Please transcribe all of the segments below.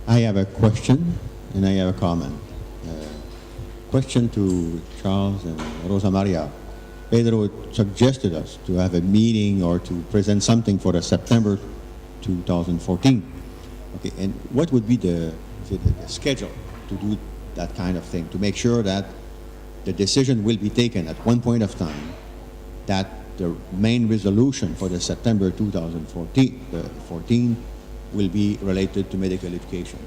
I have a question and I have a comment. Question to Charles and Rosa Maria. Pedro suggested us to have a meeting or to present something for the September 2014. Okay, and what would be the schedule to do that kind of thing, to make sure that the decision will be taken at one point of time, that the main resolution for the September 2014 will be related to medical education?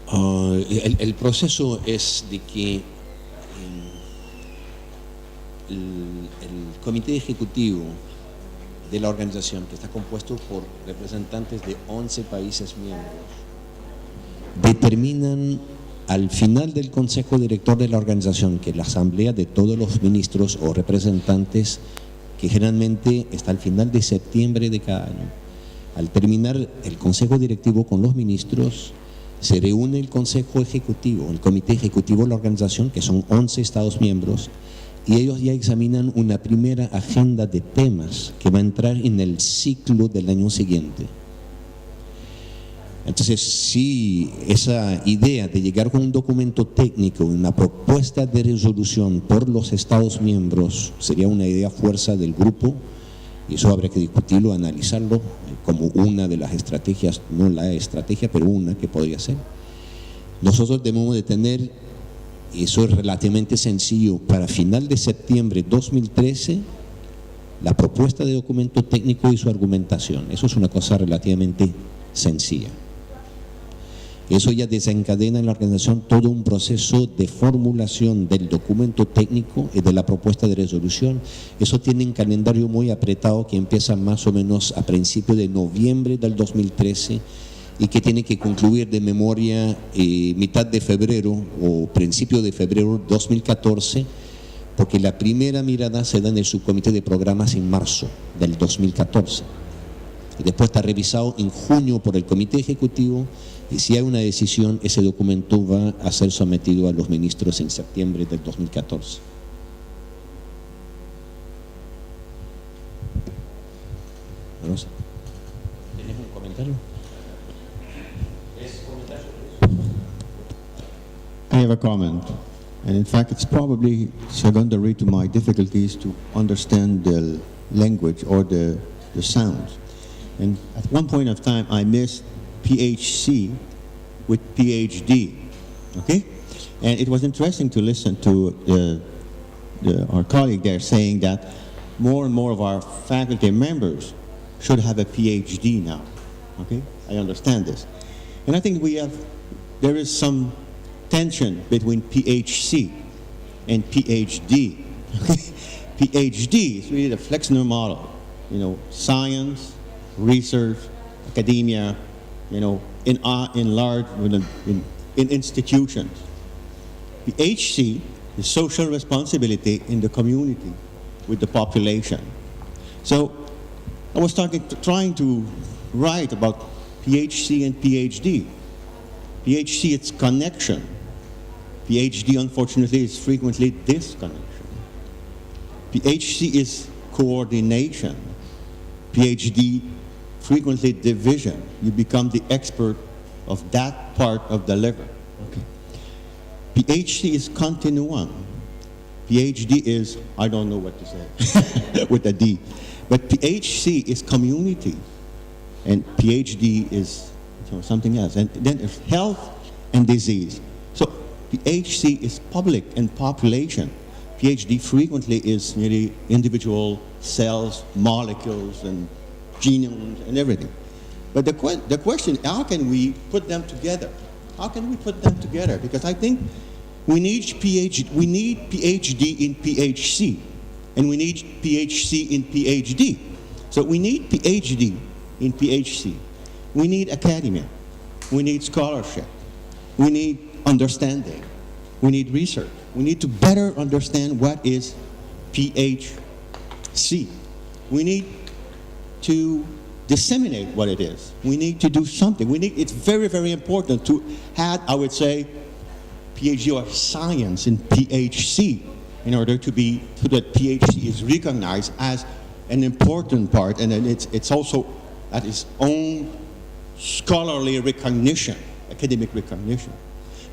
El proceso es de que el comité ejecutivo de la organización, que está compuesto por representantes de 11 países miembros, determinan al final del consejo director de la organización, que es la asamblea de todos los ministros o representantes, que generalmente está al final de septiembre de cada año. Al terminar el consejo directivo con los ministros, se reúne el consejo ejecutivo, el comité ejecutivo de la organización, que son 11 estados miembros, y ellos ya examinan una primera agenda de temas que va a entrar en el ciclo del año siguiente. Entonces, si esa idea de llegar con un documento técnico, una propuesta de resolución por los estados miembros, sería una idea fuerza del grupo, y eso habrá que discutirlo, analizarlo como una de las estrategias, no la estrategia, pero una que podría ser. Nosotros debemos de tener, y eso es relativamente sencillo, para final de septiembre de 2013, la propuesta de documento técnico y su argumentación. Eso es una cosa relativamente sencilla. Eso ya desencadena en la organización todo un proceso de formulación del documento técnico y de la propuesta de resolución. Eso tiene un calendario muy apretado que empieza más o menos a principios de noviembre del 2013 y que tiene que concluir de memoria mitad de febrero o principio de febrero 2014, porque la primera mirada se da en el subcomité de programas en marzo del 2014. Y después está revisado en junio por el comité ejecutivo, y si hay una decisión, ese documento va a ser sometido a los ministros en septiembre del 2014. Rosa, ¿tienes un comentario? I have a comment, and in fact it's probably secondary to my difficulties to understand the language or the sounds. And at one point of time I missed PhD with PhD, okay? And it was interesting to listen to our colleague there saying that more and more of our faculty members should have a PhD now, okay? I understand this. And I think there is some tension between PhD and PhD. PhD is really the Flexner model, science, research, academia, in large, in institutions. PhD is social responsibility in the community with the population. So I was trying to write about PhD and PhD. PhD, it's connection. PhD, unfortunately, is frequently disconnection. PhD is coordination. PhD, frequently division. You become the expert of that part of the liver. Okay. PhD is continuum. PhD is, I don't know what to say with a D, but PhD is community, and PhD is something else. And then there's health and disease. So PhD is public and population. PhD frequently is nearly individual cells, molecules, and genomes and everything. But the question, how can we put them together? How can we put them together? Because I think we need PhD in PhD, and we need PhD in PhD. So we need PhD in PhD. We need academia. We need scholarship. We need understanding. We need research. We need to better understand what is PhD. We need to disseminate what it is. We need to do something. It's very, very important to add, I would say, PhD or science in PhD in order so that PhD is recognized as an important part, and then it's also at its own scholarly recognition, academic recognition.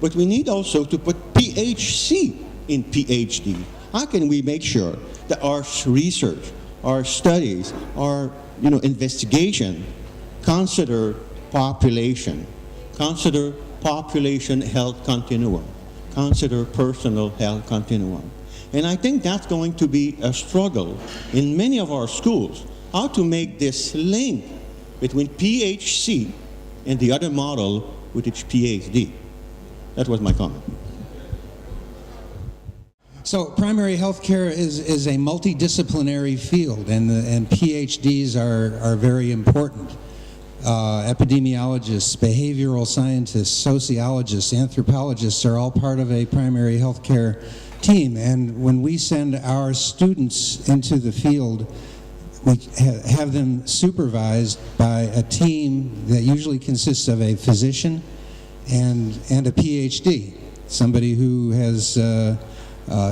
But we need also to put PhD in PhD. How can we make sure that our research, our studies, our investigation consider population health continuum, consider personal health continuum? And I think that's going to be a struggle in many of our schools, how to make this link between PhD and the other model, which is PhD. That was my comment. So primary health care is a multidisciplinary field, and PhDs are very important. Epidemiologists, behavioral scientists, sociologists, anthropologists are all part of a primary health care team. And when we send our students into the field, we have them supervised by a team that usually consists of a physician and a PhD, somebody who has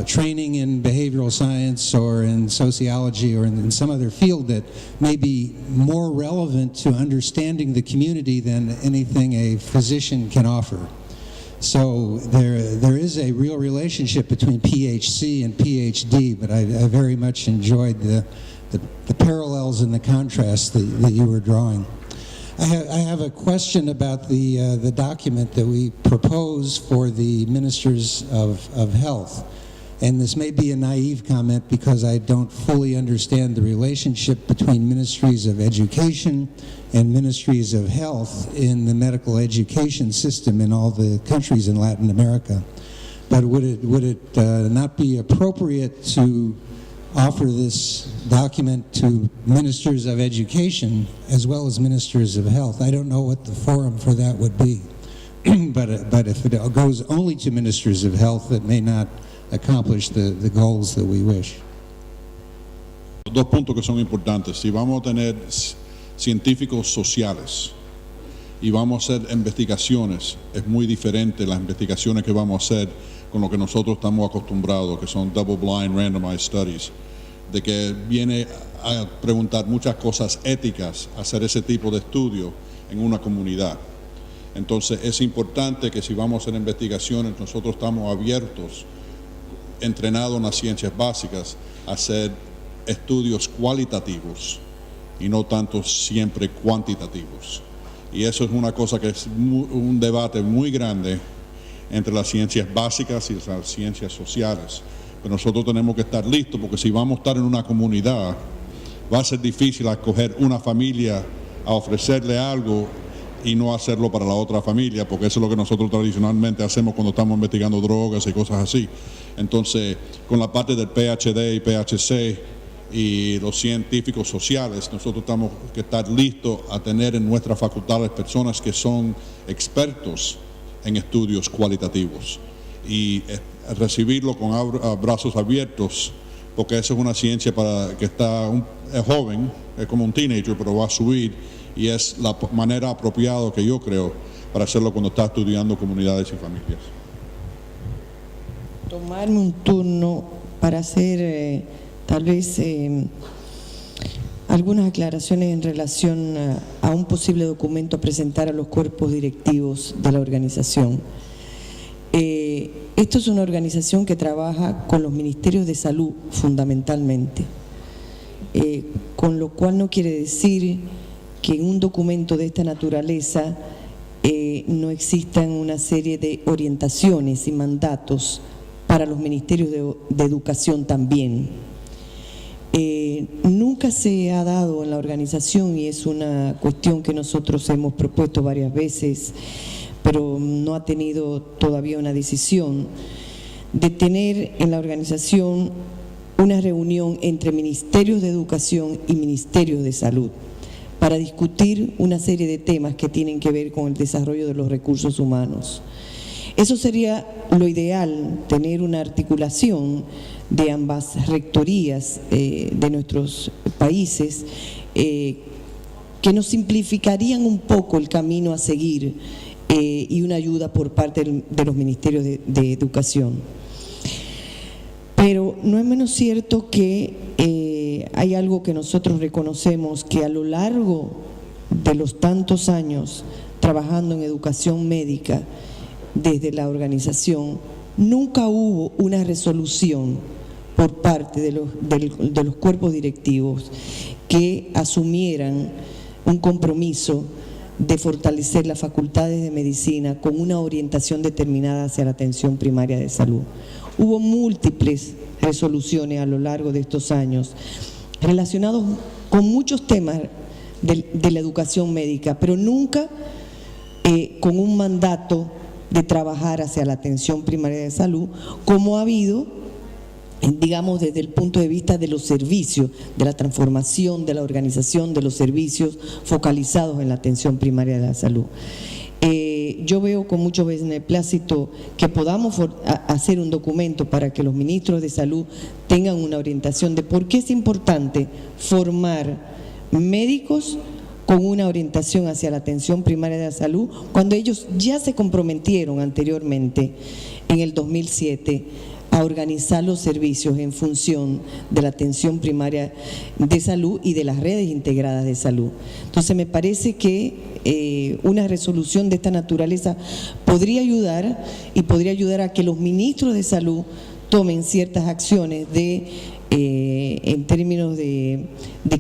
training in behavioral science or in sociology or in some other field that may be more relevant to understanding the community than anything a physician can offer. So there is a real relationship between PhD and PhD, but I very much enjoyed the parallels and the contrasts that you were drawing. I have a question about the document that we propose for the ministers of health. And this may be a naive comment because I don't fully understand the relationship between ministries of education and ministries of health in the medical education system in all the countries in Latin America. But would it not be appropriate to offer this document to ministers of education as well as ministers of health? I don't know what the forum for that would be. but if it goes only to ministers of health, it may not accomplish the goals that we wish. Dos puntos que son importantes. Si vamos a tener científicos sociales y vamos a hacer investigaciones, es muy diferente las investigaciones que vamos a hacer con lo que nosotros estamos acostumbrados, que son double-blind randomized studies, de que viene a preguntar muchas cosas éticas, hacer ese tipo de estudio en una comunidad. Entonces es importante que si vamos a hacer investigaciones, nosotros estamos abiertos, entrenados en las ciencias básicas, a hacer estudios cualitativos y no tanto siempre cuantitativos. Y eso es una cosa que es un debate muy grande entre las ciencias básicas y las ciencias sociales. Pero nosotros tenemos que estar listos, porque si vamos a estar en una comunidad, va a ser difícil escoger una familia a ofrecerle algo y no hacerlo para la otra familia, porque eso es lo que nosotros tradicionalmente hacemos cuando estamos investigando drogas y cosas así. Entonces, con la parte del PhD y PhC y los científicos sociales, nosotros tenemos que estar listos a tener en nuestras facultades personas que son expertos en estudios cualitativos y recibirlo con brazos abiertos, porque eso es una ciencia para que es joven, es como un teenager, pero va a subir, y es la manera apropiada que yo creo para hacerlo cuando está estudiando comunidades y familias. Tomarme un turno para hacer tal vez algunas aclaraciones en relación a un posible documento a presentar a los cuerpos directivos de la organización. Esto es una organización que trabaja con los ministerios de salud fundamentalmente, con lo cual no quiere decir que en un documento de esta naturaleza no existan una serie de orientaciones y mandatos para los ministerios de educación también. Nunca se ha dado en la organización, y es una cuestión que nosotros hemos propuesto varias veces, pero no ha tenido todavía una decisión, de tener en la organización una reunión entre ministerios de educación y ministerios de salud para discutir una serie de temas que tienen que ver con el desarrollo de los recursos humanos. Eso sería lo ideal, tener una articulación de ambas rectorías de nuestros países que nos simplificarían un poco el camino a seguir y una ayuda por parte de los ministerios de educación. Pero no es menos cierto que hay algo que nosotros reconocemos, que a lo largo de los tantos años trabajando en educación médica desde la organización, nunca hubo una resolución por parte de los cuerpos directivos que asumieran un compromiso de fortalecer las facultades de medicina con una orientación determinada hacia la atención primaria de salud. Hubo múltiples resoluciones a lo largo de estos años relacionados con muchos temas de la educación médica, pero nunca con un mandato de trabajar hacia la atención primaria de salud, como ha habido, digamos, desde el punto de vista de los servicios, de la transformación, de la organización de los servicios focalizados en la atención primaria de la salud. Yo veo con mucho beneplácito que podamos hacer un documento para que los ministros de salud tengan una orientación de por qué es importante formar médicos con una orientación hacia la atención primaria de la salud, cuando ellos ya se comprometieron anteriormente, en el 2007, a organizar los servicios en función de la atención primaria de salud y de las redes integradas de salud. Entonces me parece que una resolución de esta naturaleza podría ayudar a que los ministros de salud tomen ciertas acciones en términos de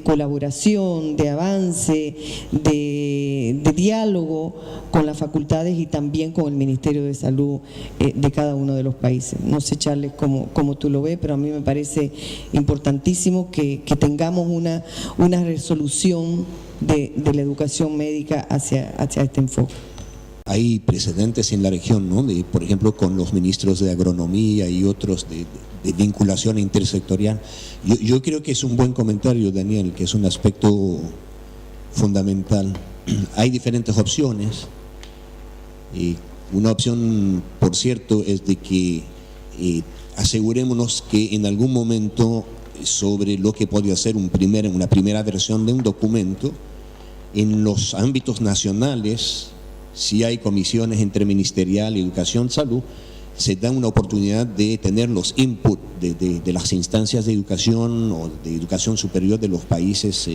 colaboración, de avance, de diálogo con las facultades y también con el Ministerio de Salud de cada uno de los países. No sé, Charles, cómo tú lo ves, pero a mí me parece importantísimo que tengamos una resolución de la educación médica hacia este enfoque. Hay precedentes en la región, ¿no? Por ejemplo, con los ministros de agronomía y otros de vinculación intersectorial. Yo creo que es un buen comentario, Daniel, que es un aspecto fundamental. Hay diferentes opciones. Una opción, por cierto, es de que asegurémonos que en algún momento sobre lo que podría ser una primera versión de un documento, en los ámbitos nacionales, si hay comisiones interministerial, educación, salud, se da una oportunidad de tener los inputs de las instancias de educación o de educación superior de los países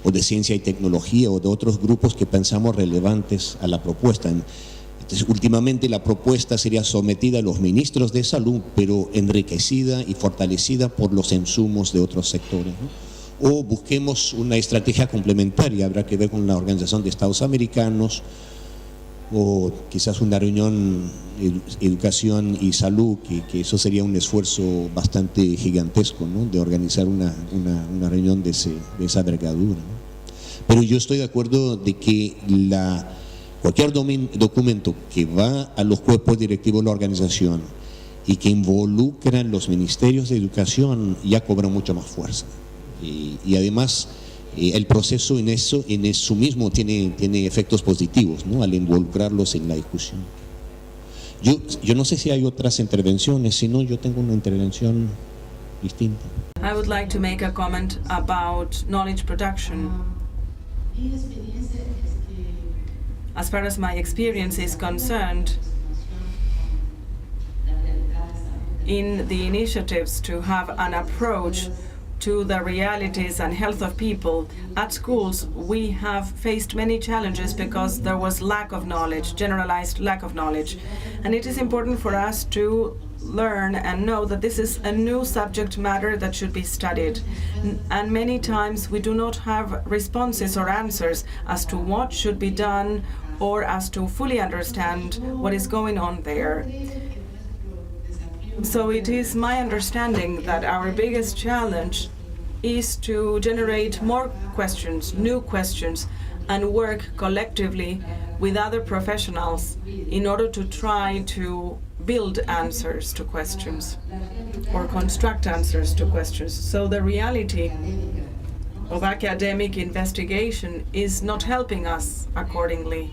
o de ciencia y tecnología o de otros grupos que pensamos relevantes a la propuesta. Entonces, últimamente la propuesta sería sometida a los ministros de salud, pero enriquecida y fortalecida por los insumos de otros sectores, ¿no? O busquemos una estrategia complementaria, habrá que ver con la Organización de Estados Americanos, o quizás una reunión educación y salud, que eso sería un esfuerzo bastante gigantesco, ¿no? De organizar una reunión de esa envergadura, ¿no? Pero yo estoy de acuerdo de que cualquier documento que va a los cuerpos directivos de la organización y que involucra los ministerios de educación ya cobra mucha más fuerza. Y además el proceso en eso mismo tiene efectos positivos, ¿no? Al involucrarlos en la discusión. Yo no sé si hay otras intervenciones, si no, yo tengo una intervención distinta. I would like to make a comment about knowledge production. As far as my experience is concerned, in the initiatives to have an approach to the realities and health of people, at schools we have faced many challenges because there was lack of knowledge, generalized lack of knowledge. And it is important for us to learn and know that this is a new subject matter that should be studied. And many times we do not have responses or answers as to what should be done or as to fully understand what is going on there. So it is my understanding that our biggest challenge is to generate more questions, new questions, and work collectively with other professionals in order to try to build answers to questions or construct answers to questions. So the reality of academic investigation is not helping us accordingly.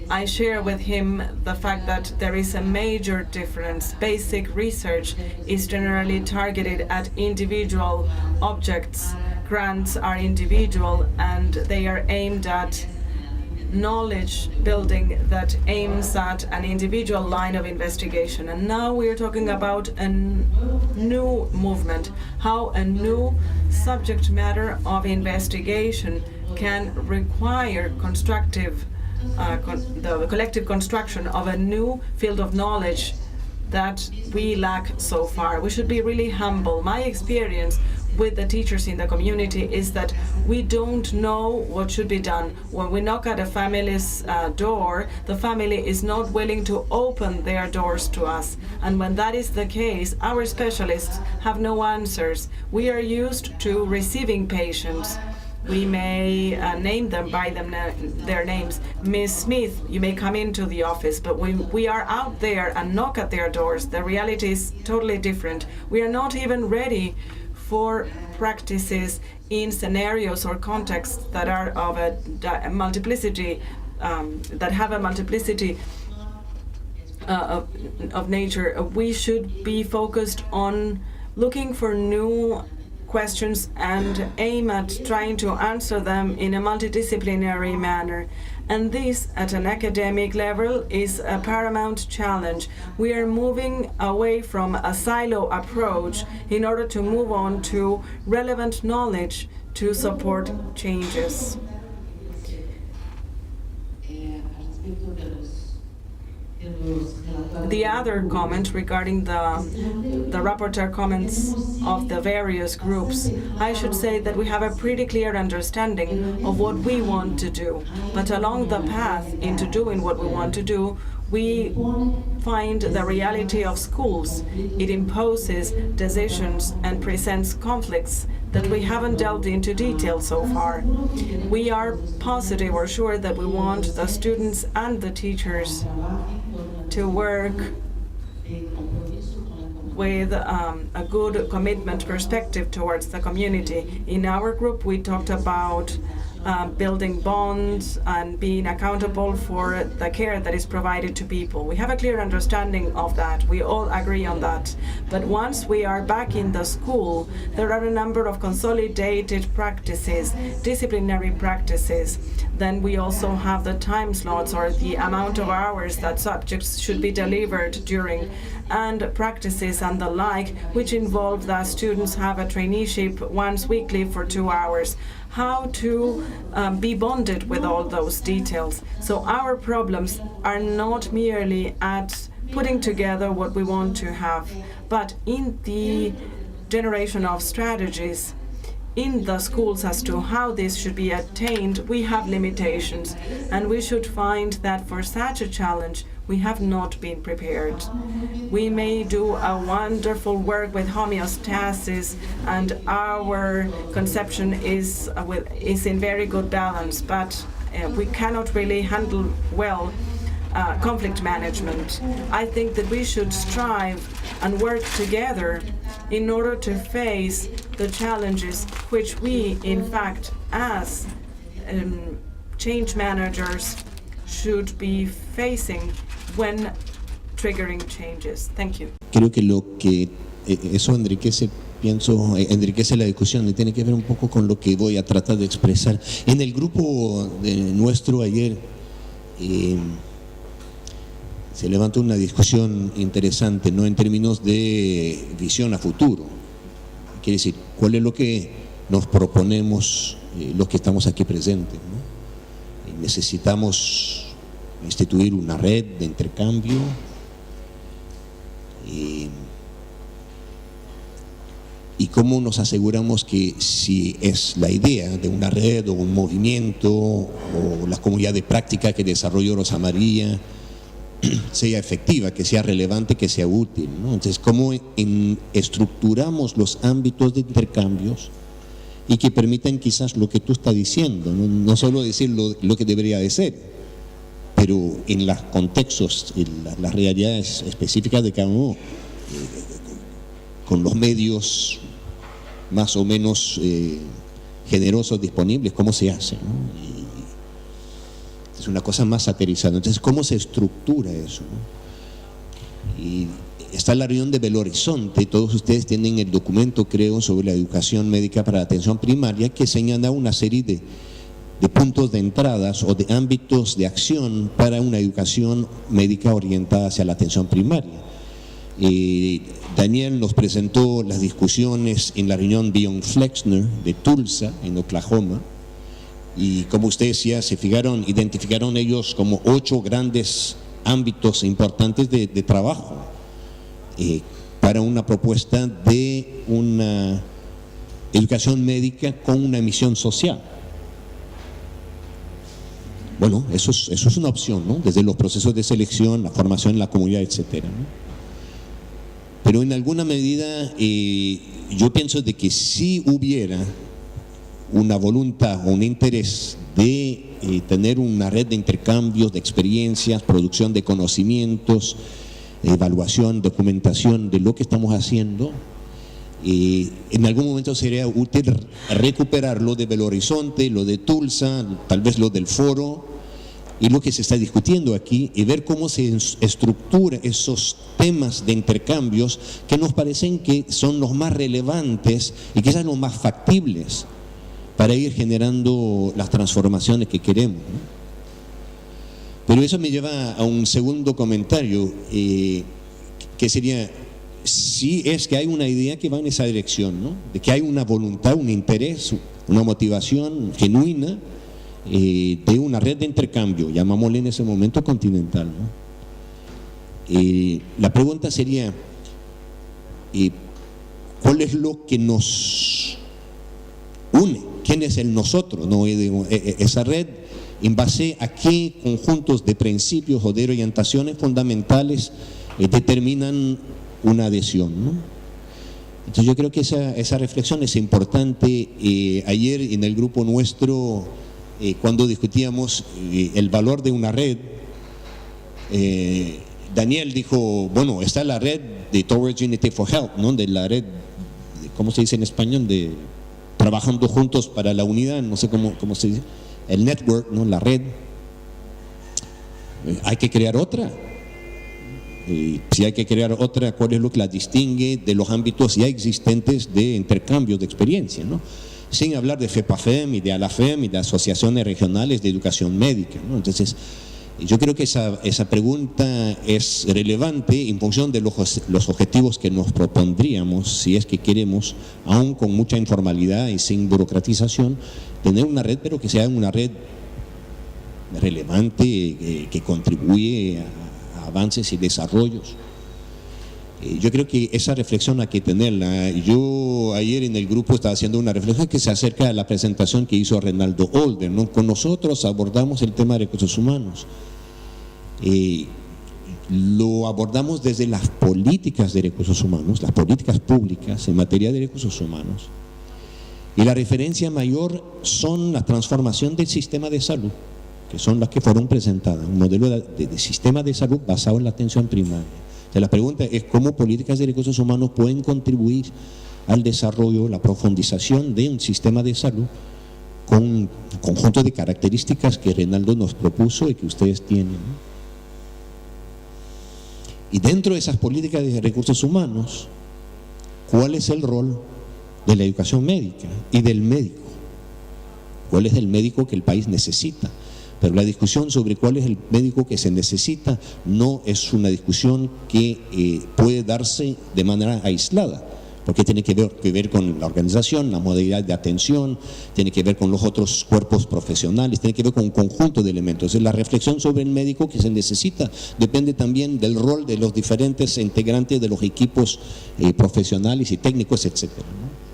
I share with him the fact that there is a major difference. Basic research is generally targeted at individual objects. Grants are individual and they are aimed at knowledge building that aims at an individual line of investigation. And now we are talking about a new movement, how a new subject matter of investigation can require constructive, the collective construction of a new field of knowledge that we lack so far. We should be really humble. My experience with the teachers in the community is that we don't know what should be done. When we knock at a family's door, the family is not willing to open their doors to us. And when that is the case, our specialists have no answers. We are used to receiving patients. We may name them by their names. Miss Smith, you may come into the office, but when we are out there and knock at their doors, the reality is totally different. We are not even ready for practices in scenarios or contexts that are of a multiplicity, that have a multiplicity of nature. We should be focused on looking for new questions and aim at trying to answer them in a multidisciplinary manner. And this, at an academic level, is a paramount challenge. We are moving away from a silo approach in order to move on to relevant knowledge to support changes. The other comment regarding the rapporteur comments of the various groups, I should say that we have a pretty clear understanding of what we want to do. But along the path into doing what we want to do, we find the reality of schools. It imposes decisions and presents conflicts that we haven't delved into detail so far. We are positive or sure that we want the students and the teachers to work with a good commitment perspective towards the community. In our group, we talked about building bonds and being accountable for the care that is provided to people. We have a clear understanding of that. We all agree on that. But once we are back in the school, there are a number of consolidated practices, disciplinary practices. Then we also have the time slots or the amount of hours that subjects should be delivered during, and practices and the like, which involve that students have a traineeship once weekly for 2 hours. How to be bonded with all those details. So our problems are not merely at putting together what we want to have, but in the generation of strategies in the schools as to how this should be attained, we have limitations, and we should find that for such a challenge, we have not been prepared. We may do a wonderful work with homeostasis, and our conception is in very good balance, but we cannot really handle well conflict management. I think that we should strive and work together in order to face the challenges which we, in fact, as change managers, should be facing when triggering changes. Thank you. Creo que lo que eso enriquece la discusión y tiene que ver un poco con lo que voy a tratar de expresar. En el grupo nuestro ayer se levantó una discusión interesante, ¿no? En términos de visión a futuro. Quiere decir, ¿cuál es lo que nos proponemos los que estamos aquí presentes, ¿no? Necesitamos instituir una red de intercambio y cómo nos aseguramos que si es la idea de una red o un movimiento o la comunidad de práctica que desarrolló Rosa María sea efectiva, que sea relevante, que sea útil, ¿no? Entonces, cómo estructuramos los ámbitos de intercambios y que permitan quizás lo que tú estás diciendo, no solo decir lo que debería de ser, pero en los contextos, en las realidades específicas de cada uno, con los medios más o menos generosos disponibles, ¿cómo se hace, ¿no? Es una cosa más aterrizada. Entonces, ¿cómo se estructura eso, ¿no? Y está la reunión de Belo Horizonte. Todos ustedes tienen el documento, creo, sobre la educación médica para la atención primaria, que señala una serie de puntos de entradas o de ámbitos de acción para una educación médica orientada hacia la atención primaria. Daniel nos presentó las discusiones en la reunión Beyond Flexner de Tulsa, en Oklahoma, y como ustedes ya se fijaron, identificaron ellos como 8 grandes ámbitos importantes de trabajo para una propuesta de una educación médica con una misión social. Bueno, eso es una opción, ¿no? Desde los procesos de selección, la formación en la comunidad, etcétera, ¿no? Pero en alguna medida yo pienso de que si hubiera una voluntad o un interés de tener una red de intercambios, de experiencias, producción de conocimientos, evaluación, documentación de lo que estamos haciendo, en algún momento sería útil recuperar lo de Belo Horizonte, lo de Tulsa, tal vez lo del foro y lo que se está discutiendo aquí, y ver cómo se estructura esos temas de intercambios que nos parecen que son los más relevantes y quizás los más factibles para ir generando las transformaciones que queremos, ¿no? Pero eso me lleva a un segundo comentario, que sería, si es que hay una idea que va en esa dirección, ¿no? De que hay una voluntad, un interés, una motivación genuina de una red de intercambio, llamámosle en ese momento continental, ¿no? La pregunta sería, ¿cuál es lo que nos une? ¿Quién es el nosotros? ¿No? Esa red, ¿en base a qué conjuntos de principios o de orientaciones fundamentales determinan una adhesión, ¿no? Entonces yo creo que esa reflexión es importante. Ayer en el grupo nuestro, cuando discutíamos el valor de una red, Daniel dijo, bueno, está la red de Towards Unity for Health, ¿no? De la red, ¿cómo se dice en español? De trabajando juntos para la unidad, no sé cómo se dice, el network, ¿no? La red. Hay que crear otra. Si hay que crear otra, ¿cuál es lo que la distingue de los ámbitos ya existentes de intercambio de experiencia, ¿no? Sin hablar de FEPAFEM y de ALAFEM y de asociaciones regionales de educación médica, ¿no? Entonces, yo creo que esa pregunta es relevante en función de los objetivos que nos propondríamos, si es que queremos, aún con mucha informalidad y sin burocratización, tener una red, pero que sea una red relevante, que contribuye a avances y desarrollos. Yo creo que esa reflexión hay que tenerla. Yo ayer en el grupo estaba haciendo una reflexión que se acerca a la presentación que hizo Renaldo Older, ¿no? Con nosotros abordamos el tema de recursos humanos. Lo abordamos desde las políticas de recursos humanos, las políticas públicas en materia de recursos humanos. Y la referencia mayor son la transformación del sistema de salud, que son las que fueron presentadas, un modelo de sistema de salud basado en la atención primaria. O sea, la pregunta es cómo políticas de recursos humanos pueden contribuir al desarrollo, la profundización de un sistema de salud con un conjunto de características que Renaldo nos propuso y que ustedes tienen, ¿no? Y dentro de esas políticas de recursos humanos, ¿cuál es el rol de la educación médica y del médico? ¿Cuál es el médico que el país necesita? Pero la discusión sobre cuál es el médico que se necesita no es una discusión que puede darse de manera aislada, porque tiene que ver con la organización, la modalidad de atención, tiene que ver con los otros cuerpos profesionales, tiene que ver con un conjunto de elementos. Entonces, la reflexión sobre el médico que se necesita depende también del rol de los diferentes integrantes de los equipos profesionales y técnicos, etcétera, ¿no?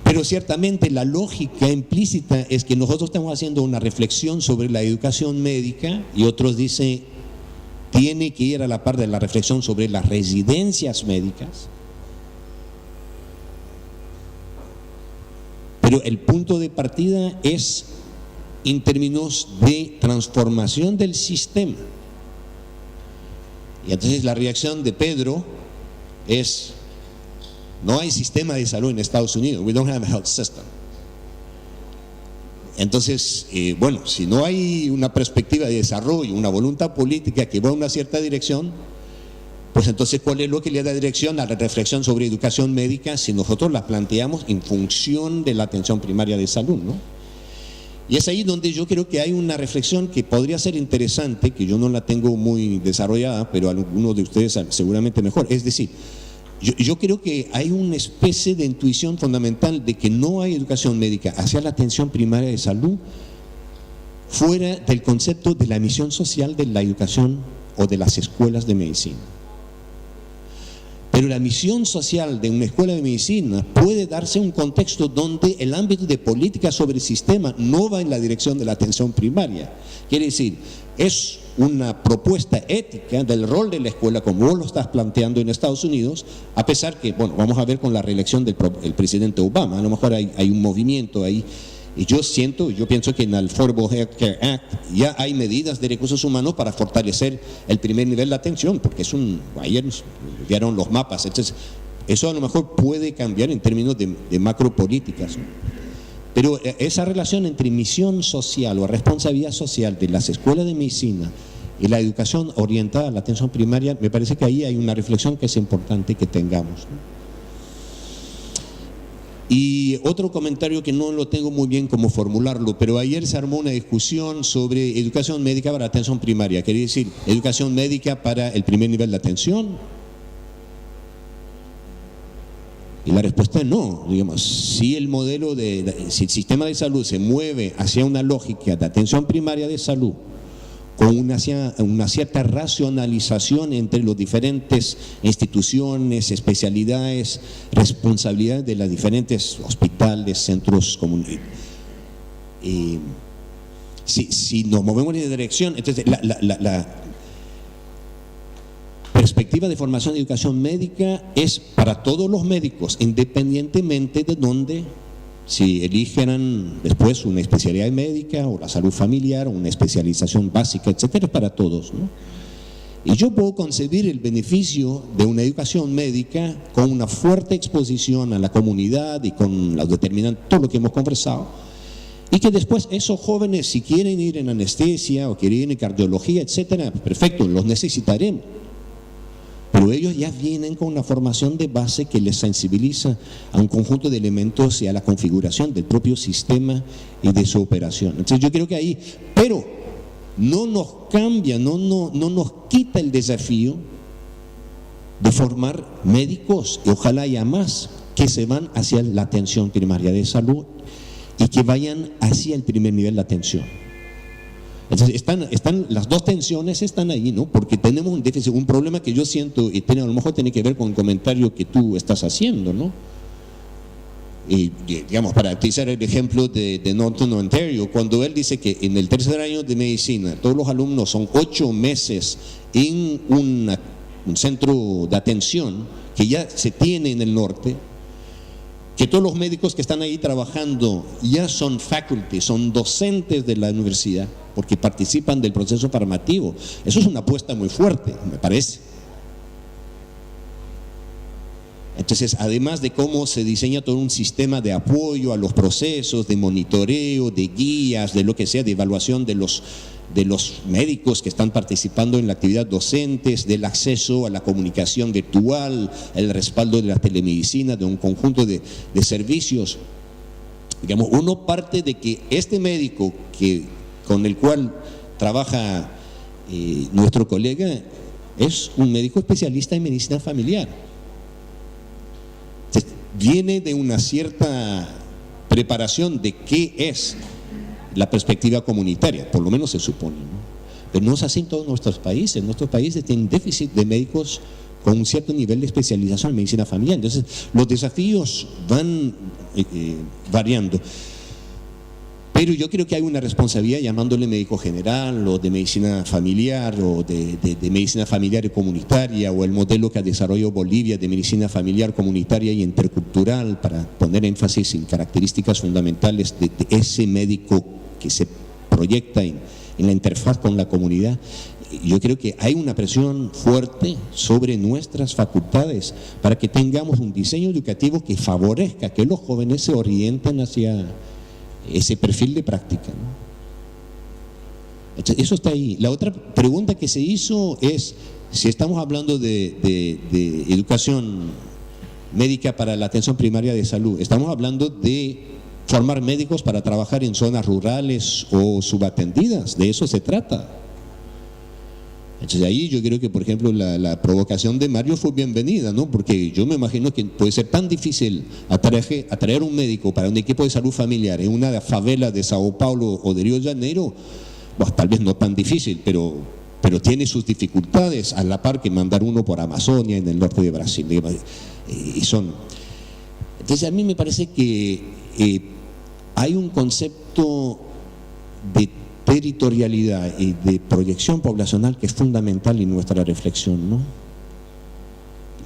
Pero ciertamente la lógica implícita es que nosotros estamos haciendo una reflexión sobre la educación médica y otros dicen tiene que ir a la par de la reflexión sobre las residencias médicas. Pero el punto de partida es en términos de transformación del sistema. Y entonces la reacción de Pedro es: no hay sistema de salud en Estados Unidos. We don't have a health system. Entonces, bueno, si no hay una perspectiva de desarrollo, una voluntad política que va en una cierta dirección, Pues entonces, ¿cuál es lo que le da dirección a la reflexión sobre educación médica si nosotros la planteamos en función de la atención primaria de salud, ¿no? Y es ahí donde yo creo que hay una reflexión que podría ser interesante, que yo no la tengo muy desarrollada, pero algunos de ustedes seguramente mejor. Es decir, yo creo que hay una especie de intuición fundamental de que no hay educación médica hacia la atención primaria de salud fuera del concepto de la misión social de la educación o de las escuelas de medicina. Pero la misión social de una escuela de medicina puede darse en un contexto donde el ámbito de política sobre el sistema no va en la dirección de la atención primaria. Quiere decir, es una propuesta ética del rol de la escuela como vos lo estás planteando en Estados Unidos, a pesar que, bueno, vamos a ver con la reelección del presidente Obama, a lo mejor hay un movimiento ahí. Y yo pienso que en el Affordable Health Care Act ya hay medidas de recursos humanos para fortalecer el primer nivel de atención, porque ayer vieron los mapas, entonces eso a lo mejor puede cambiar en términos de macropolíticas, ¿no? Pero esa relación entre misión social o responsabilidad social de las escuelas de medicina y la educación orientada a la atención primaria, me parece que ahí hay una reflexión que es importante que tengamos, ¿no? Y otro comentario que no lo tengo muy bien cómo formularlo, pero ayer se armó una discusión sobre educación médica para atención primaria. Quería decir, educación médica para el primer nivel de atención. Y la respuesta es no. Digamos, si el si el sistema de salud se mueve hacia una lógica de atención primaria de salud, con una cierta racionalización entre las diferentes instituciones, especialidades, responsabilidades de los diferentes hospitales, centros comunitarios. Si nos movemos en esa dirección, entonces la perspectiva de formación y educación médica es para todos los médicos, independientemente de dónde, si eligieran después una especialidad médica o la salud familiar o una especialización básica, etcétera, es para todos, ¿no? Y yo puedo concebir el beneficio de una educación médica con una fuerte exposición a la comunidad y con los determinantes, todo lo que hemos conversado, y que después esos jóvenes, si quieren ir en anestesia o quieren ir en cardiología, etcétera, perfecto, los necesitaremos. Pero ellos ya vienen con una formación de base que les sensibiliza a un conjunto de elementos y a la configuración del propio sistema y de su operación. Entonces yo creo que ahí, pero no nos cambia, no nos quita el desafío de formar médicos, y ojalá haya más, que se van hacia la atención primaria de salud y que vayan hacia el primer nivel de atención. Entonces están las dos tensiones están ahí, ¿no? Porque tenemos un déficit, un problema que yo siento, y a lo mejor tiene que ver con el comentario que tú estás haciendo, ¿no? Y, digamos, para utilizar el ejemplo de Norton, Ontario, cuando él dice que en el tercer año de medicina todos los alumnos son 8 meses en un centro de atención que ya se tiene en el norte, que todos los médicos que están ahí trabajando ya son faculty, son docentes de la universidad, porque participan del proceso formativo. Eso es una apuesta muy fuerte, me parece. Entonces, además de cómo se diseña todo un sistema de apoyo a los procesos, de monitoreo, de guías, de lo que sea, de evaluación de los médicos que están participando en la actividad docentes, del acceso a la comunicación virtual, el respaldo de la telemedicina, de un conjunto de servicios. Digamos, uno parte de que este médico con el cual trabaja nuestro colega es un médico especialista en medicina familiar. Entonces, viene de una cierta preparación de qué es la perspectiva comunitaria, por lo menos se supone, ¿no? Pero no es así en todos nuestros países. Nuestros países tienen déficit de médicos con un cierto nivel de especialización en medicina familiar. Entonces, los desafíos van variando. Pero yo creo que hay una responsabilidad, llamándole médico general o de medicina familiar o de medicina familiar y comunitaria, o el modelo que ha desarrollado Bolivia de medicina familiar, comunitaria y intercultural, para poner énfasis en características fundamentales de ese médico que se proyecta en la interfaz con la comunidad. Yo creo que hay una presión fuerte sobre nuestras facultades para que tengamos un diseño educativo que favorezca que los jóvenes se orienten hacia ese perfil de práctica, ¿no? Entonces, eso está ahí. La otra pregunta que se hizo es Si estamos hablando de educación médica para la atención primaria de salud, estamos hablando de formar médicos para trabajar en zonas rurales o subatendidas, de eso se trata. Entonces ahí yo creo que, por ejemplo, la provocación de Mario fue bienvenida, ¿no? Porque yo me imagino que puede ser tan difícil atraer un médico para un equipo de salud familiar en una favela de Sao Paulo o de Río de Janeiro, pues tal vez no tan difícil, pero tiene sus dificultades a la par que mandar uno por Amazonia en el norte de Brasil. Entonces a mí me parece que hay un concepto de territorialidad y de proyección poblacional que es fundamental en nuestra reflexión, ¿no?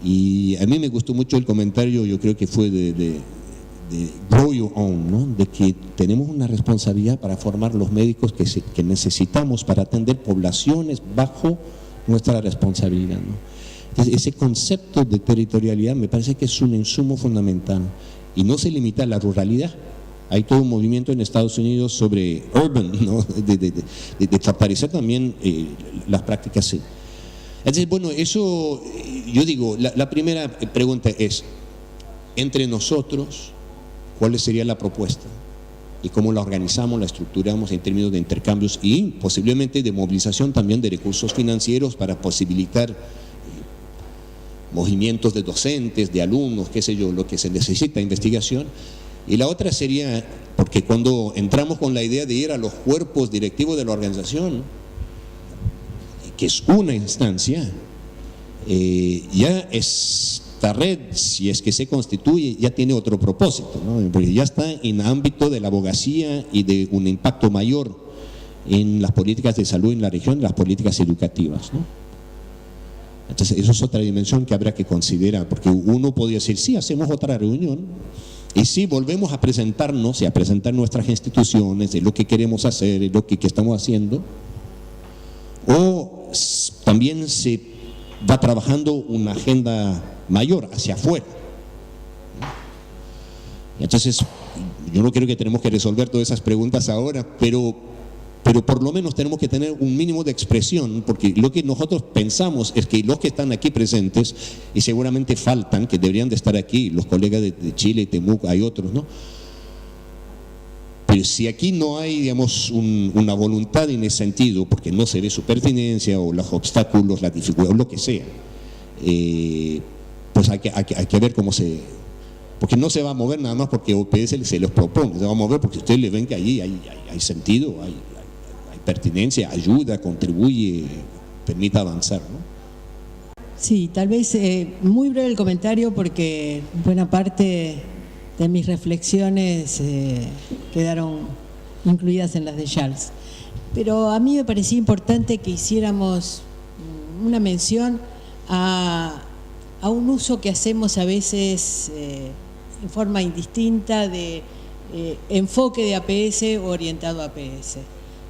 Y a mí me gustó mucho el comentario, yo creo que fue de Grow Your Own, ¿no? De que tenemos una responsabilidad para formar los médicos que necesitamos para atender poblaciones bajo nuestra responsabilidad, ¿no? Entonces, ese concepto de territorialidad me parece que es un insumo fundamental y no se limita a la ruralidad. Hay todo un movimiento en Estados Unidos sobre urban, ¿no? de fortalecer también las prácticas. Sí. Entonces, bueno, eso, yo digo, la primera pregunta es, entre nosotros, ¿cuál sería la propuesta? Y cómo la organizamos, la estructuramos en términos de intercambios y posiblemente de movilización también de recursos financieros para posibilitar movimientos de docentes, de alumnos, qué sé yo, lo que se necesita, investigación. Y la otra sería, porque cuando entramos con la idea de ir a los cuerpos directivos de la organización, que es una instancia, ya esta red, si es que se constituye, ya tiene otro propósito, ¿no? Porque ya está en el ámbito de la abogacía y de un impacto mayor en las políticas de salud en la región, las políticas educativas, ¿no? Entonces, eso es otra dimensión que habrá que considerar, porque uno podría decir, sí, hacemos otra reunión, y sí, volvemos a presentarnos y a presentar nuestras instituciones, de lo que queremos hacer, de lo que estamos haciendo, o también se va trabajando una agenda mayor hacia afuera. Entonces, yo no creo que tenemos que resolver todas esas preguntas ahora, pero por lo menos tenemos que tener un mínimo de expresión, porque lo que nosotros pensamos es que los que están aquí presentes, y seguramente faltan, que deberían de estar aquí, los colegas de Chile, Temuco, hay otros, ¿no? Pero si aquí no hay, digamos, una voluntad en ese sentido, porque no se ve su pertinencia o los obstáculos, la dificultad, o lo que sea, pues hay que ver cómo se... Porque no se va a mover nada más porque OPS se los propone, se va a mover porque ustedes le ven que allí hay sentido, hay pertinencia, ayuda, contribuye, permite avanzar, ¿no? Sí, tal vez muy breve el comentario porque buena parte de mis reflexiones quedaron incluidas en las de Charles. Pero a mí me parecía importante que hiciéramos una mención a un uso que hacemos a veces en forma indistinta de enfoque de APS orientado a APS.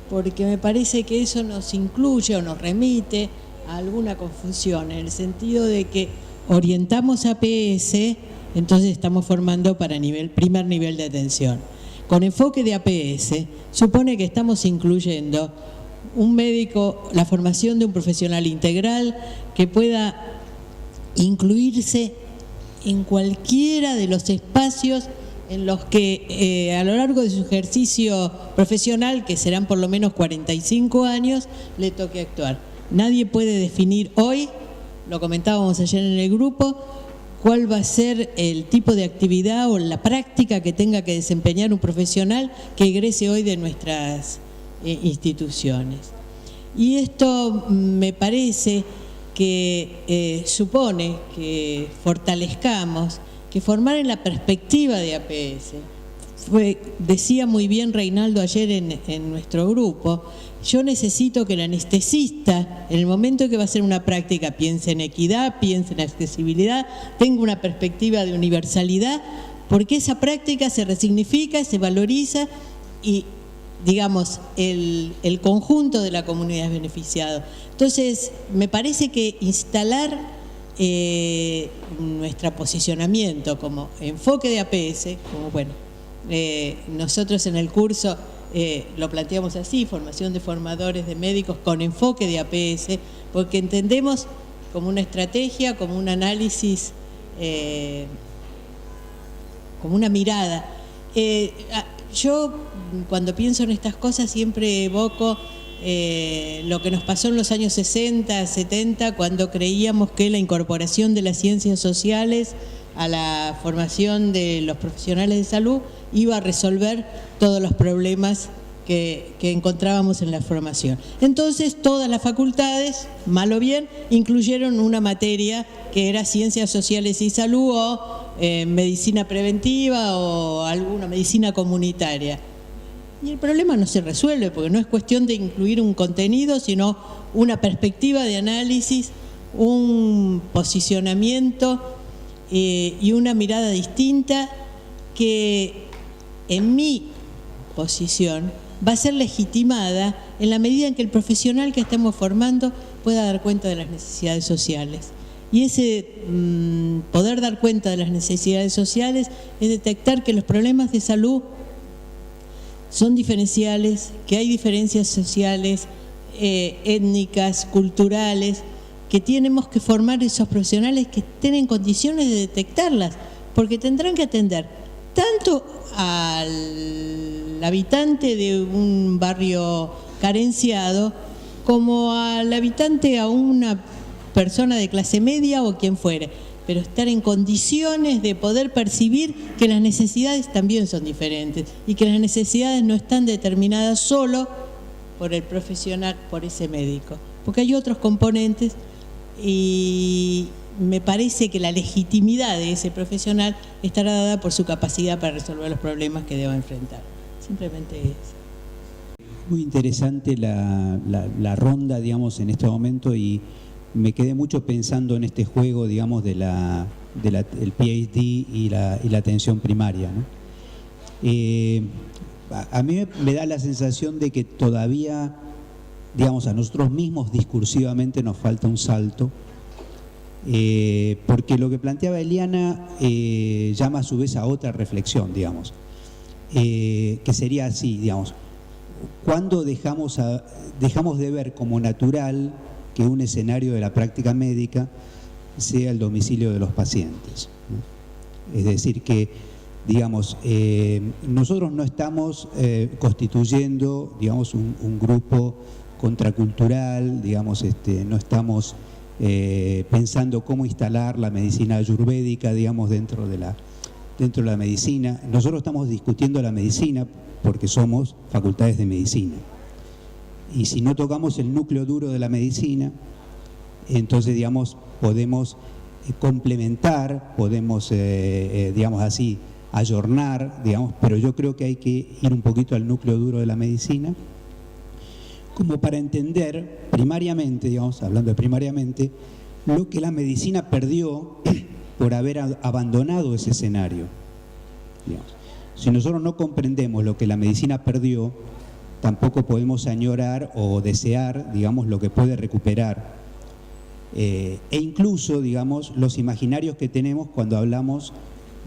Porque me parece que eso nos incluye o nos remite a alguna confusión, en el sentido de que orientamos a APS, entonces estamos formando para primer nivel de atención. Con enfoque de APS, supone que estamos incluyendo un médico, la formación de un profesional integral que pueda incluirse en cualquiera de los espacios en los que a lo largo de su ejercicio profesional, que serán por lo menos 45 años, le toque actuar. Nadie puede definir hoy, lo comentábamos ayer en el grupo, cuál va a ser el tipo de actividad o la práctica que tenga que desempeñar un profesional que egrese hoy de nuestras instituciones. Y esto me parece que supone que fortalezcamos que formar en la perspectiva de APS. Decía muy bien Reinaldo ayer en nuestro grupo, yo necesito que el anestesista, en el momento que va a hacer una práctica, piense en equidad, piense en accesibilidad, tenga una perspectiva de universalidad, porque esa práctica se resignifica, se valoriza y, digamos, el conjunto de la comunidad es beneficiado. Entonces, me parece que instalar nuestro posicionamiento como enfoque de APS, como bueno, nosotros en el curso lo planteamos así, formación de formadores de médicos con enfoque de APS, porque entendemos como una estrategia, como un análisis, como una mirada. Yo cuando pienso en estas cosas siempre evoco lo que nos pasó en los años 60, 70, cuando creíamos que la incorporación de las ciencias sociales a la formación de los profesionales de salud iba a resolver todos los problemas que encontrábamos en la formación. Entonces todas las facultades, mal o bien, incluyeron una materia que era ciencias sociales y salud o medicina preventiva o alguna medicina comunitaria. Y el problema no se resuelve porque no es cuestión de incluir un contenido, sino una perspectiva de análisis, un posicionamiento y una mirada distinta que en mi posición va a ser legitimada en la medida en que el profesional que estemos formando pueda dar cuenta de las necesidades sociales. Y ese poder dar cuenta de las necesidades sociales es detectar que los problemas de salud son diferenciales, que hay diferencias sociales, étnicas, culturales, que tenemos que formar esos profesionales que estén en condiciones de detectarlas, porque tendrán que atender tanto al habitante de un barrio carenciado como al habitante, a una persona de clase media o quien fuere, pero estar en condiciones de poder percibir que las necesidades también son diferentes y que las necesidades no están determinadas solo por el profesional, por ese médico, porque hay otros componentes y me parece que la legitimidad de ese profesional estará dada por su capacidad para resolver los problemas que deba enfrentar. Simplemente eso. Muy interesante la ronda, digamos, en este momento, y me quedé mucho pensando en este juego, digamos, del PhD y la atención primaria, ¿no? A mí me da la sensación de que todavía, digamos, a nosotros mismos discursivamente nos falta un salto, porque lo que planteaba Eliana llama a su vez a otra reflexión, digamos, que sería así, digamos, ¿cuándo dejamos de ver como natural que un escenario de la práctica médica sea el domicilio de los pacientes, ¿no? Es decir, que, digamos, nosotros no estamos constituyendo, digamos, un grupo contracultural, digamos, no estamos pensando cómo instalar la medicina ayurvédica, digamos, dentro de la medicina. Nosotros estamos discutiendo la medicina porque somos facultades de medicina. Y si no tocamos el núcleo duro de la medicina, entonces, digamos, podemos complementar, podemos, digamos así, ayornar, digamos, pero yo creo que hay que ir un poquito al núcleo duro de la medicina, como para entender primariamente, digamos, hablando de primariamente, lo que la medicina perdió por haber abandonado ese escenario, digamos. Si nosotros no comprendemos lo que la medicina perdió, tampoco podemos añorar o desear, digamos, lo que puede recuperar. E incluso, digamos, los imaginarios que tenemos cuando hablamos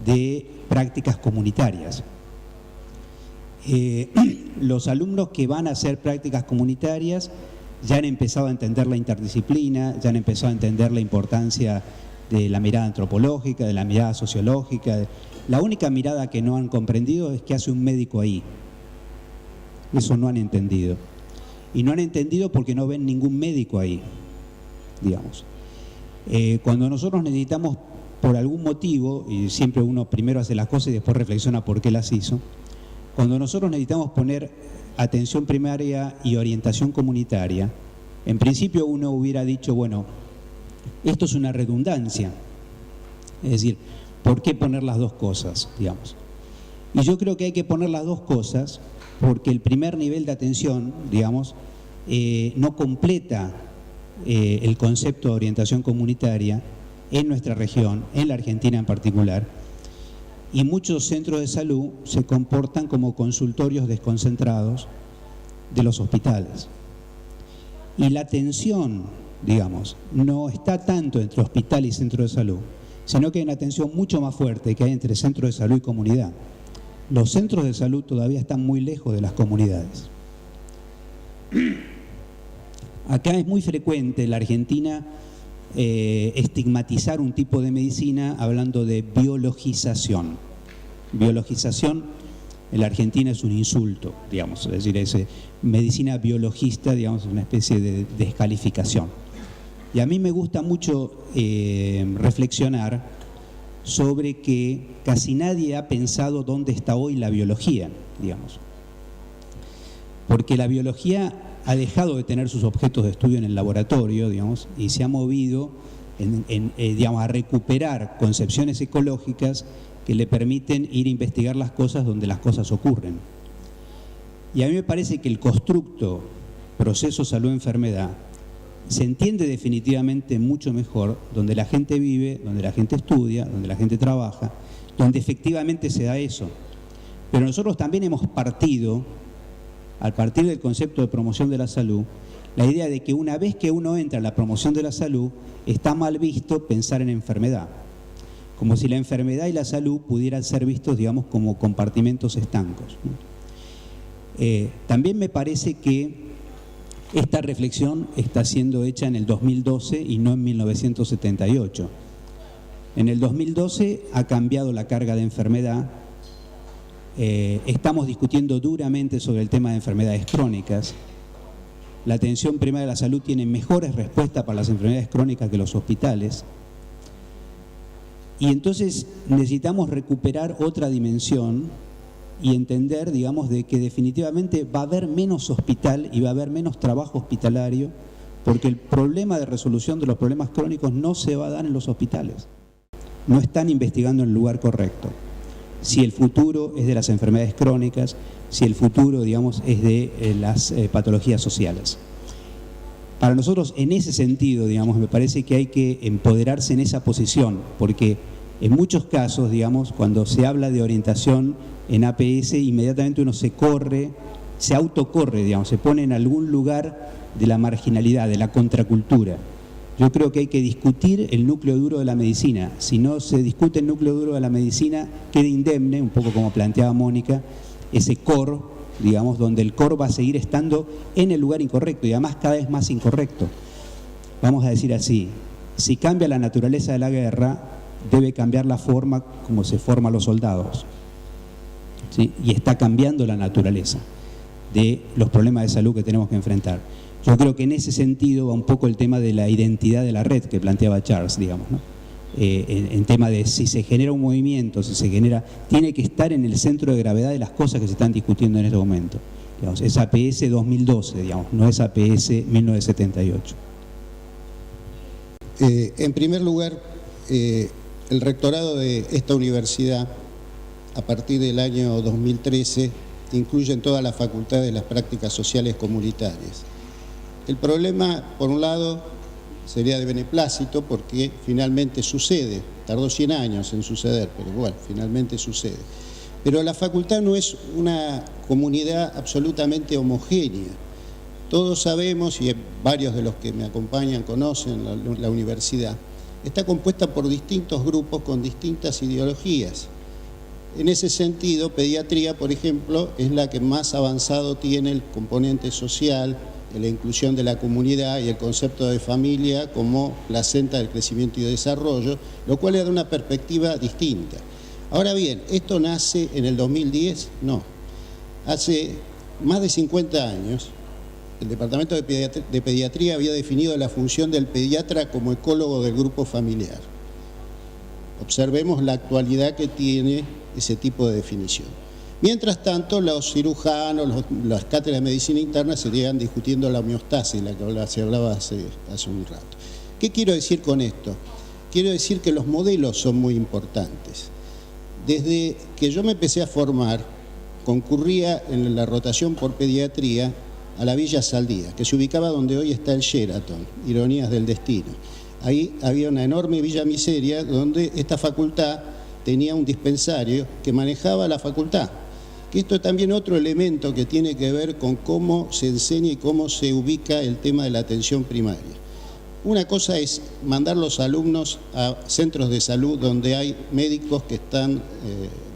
de prácticas comunitarias. Los alumnos que van a hacer prácticas comunitarias ya han empezado a entender la interdisciplina, ya han empezado a entender la importancia de la mirada antropológica, de la mirada sociológica. La única mirada que no han comprendido es qué hace un médico ahí. Eso no han entendido. Y no han entendido porque no ven ningún médico ahí, digamos. Cuando nosotros necesitamos, por algún motivo, y siempre uno primero hace las cosas y después reflexiona por qué las hizo, cuando nosotros necesitamos poner atención primaria y orientación comunitaria, en principio uno hubiera dicho, bueno, esto es una redundancia. Es decir, ¿por qué poner las dos cosas, digamos? Y yo creo que hay que poner las dos cosas porque el primer nivel de atención, digamos, no completa el concepto de orientación comunitaria en nuestra región, en la Argentina en particular, y muchos centros de salud se comportan como consultorios desconcentrados de los hospitales. Y la atención, digamos, no está tanto entre hospital y centro de salud, sino que hay una tensión mucho más fuerte que hay entre centro de salud y comunidad. Los centros de salud todavía están muy lejos de las comunidades. Acá es muy frecuente en la Argentina estigmatizar un tipo de medicina hablando de biologización. Biologización en la Argentina es un insulto, digamos, es decir, es medicina biologista, digamos, es una especie de descalificación. Y a mí me gusta mucho reflexionar sobre que casi nadie ha pensado dónde está hoy la biología, digamos. Porque la biología ha dejado de tener sus objetos de estudio en el laboratorio, digamos, y se ha movido digamos, a recuperar concepciones ecológicas que le permiten ir a investigar las cosas donde las cosas ocurren. Y a mí me parece que el constructo proceso salud-enfermedad se entiende definitivamente mucho mejor donde la gente vive, donde la gente estudia, donde la gente trabaja, donde efectivamente se da eso. Pero nosotros también hemos partido, al partir del concepto de promoción de la salud, la idea de que una vez que uno entra en la promoción de la salud, está mal visto pensar en enfermedad. Como si la enfermedad y la salud pudieran ser vistos, digamos, como compartimentos estancos, ¿no? También me parece que esta reflexión está siendo hecha en el 2012 y no en 1978. En el 2012 ha cambiado la carga de enfermedad. Estamos discutiendo duramente sobre el tema de enfermedades crónicas. La atención primaria de la salud tiene mejores respuestas para las enfermedades crónicas que los hospitales. Y entonces necesitamos recuperar otra dimensión y entender, digamos, de que definitivamente va a haber menos hospital y va a haber menos trabajo hospitalario, porque el problema de resolución de los problemas crónicos no se va a dar en los hospitales. No están investigando en el lugar correcto. Si el futuro es de las enfermedades crónicas, si el futuro, digamos, es de las patologías sociales. Para nosotros, en ese sentido, digamos, me parece que hay que empoderarse en esa posición, porque en muchos casos, digamos, cuando se habla de orientación en APS, inmediatamente uno se autocorre, digamos, se pone en algún lugar de la marginalidad, de la contracultura. Yo creo que hay que discutir el núcleo duro de la medicina. Si no se discute el núcleo duro de la medicina, queda indemne, un poco como planteaba Mónica, ese core, digamos, donde el core va a seguir estando en el lugar incorrecto y además cada vez más incorrecto. Vamos a decir así, si cambia la naturaleza de la guerra, debe cambiar la forma como se forman los soldados. ¿Sí? Y está cambiando la naturaleza de los problemas de salud que tenemos que enfrentar. Yo creo que en ese sentido va un poco el tema de la identidad de la red que planteaba Charles, digamos, ¿no? En tema de si se genera un movimiento, si se genera, tiene que estar en el centro de gravedad de las cosas que se están discutiendo en este momento. Digamos, es APS 2012, digamos, no es APS 1978. En primer lugar, el rectorado de esta universidad, a partir del año 2013, incluye en todas las facultades las prácticas sociales comunitarias. El problema, por un lado, sería de beneplácito porque finalmente sucede, tardó 100 años en suceder, pero bueno, finalmente sucede. Pero la facultad no es una comunidad absolutamente homogénea. Todos sabemos, y varios de los que me acompañan conocen la universidad, está compuesta por distintos grupos con distintas ideologías. En ese sentido, pediatría, por ejemplo, es la que más avanzado tiene el componente social, la inclusión de la comunidad y el concepto de familia como placenta del crecimiento y desarrollo, lo cual le da una perspectiva distinta. Ahora bien, ¿esto nace en el 2010? No. Hace más de 50 años, el Departamento de Pediatría había definido la función del pediatra como ecólogo del grupo familiar. Observemos la actualidad que tiene ese tipo de definición. Mientras tanto, los cirujanos, las cátedras de medicina interna seguían discutiendo la homeostasis, la que se hablaba hace un rato. ¿Qué quiero decir con esto? Quiero decir que los modelos son muy importantes. Desde que yo me empecé a formar, concurría en la rotación por pediatría a la Villa Saldía, que se ubicaba donde hoy está el Sheraton, ironías del destino. Ahí había una enorme Villa Miseria donde esta facultad tenía un dispensario que manejaba la facultad. Que esto es también otro elemento que tiene que ver con cómo se enseña y cómo se ubica el tema de la atención primaria. Una cosa es mandar los alumnos a centros de salud donde hay médicos que están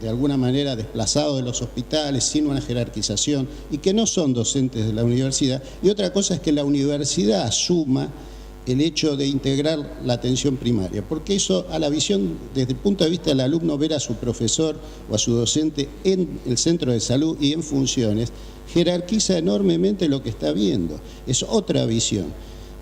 de alguna manera desplazados de los hospitales, sin una jerarquización y que no son docentes de la universidad. Y otra cosa es que la universidad asuma el hecho de integrar la atención primaria, porque eso a la visión, desde el punto de vista del alumno, ver a su profesor o a su docente en el centro de salud y en funciones, jerarquiza enormemente lo que está viendo, es otra visión.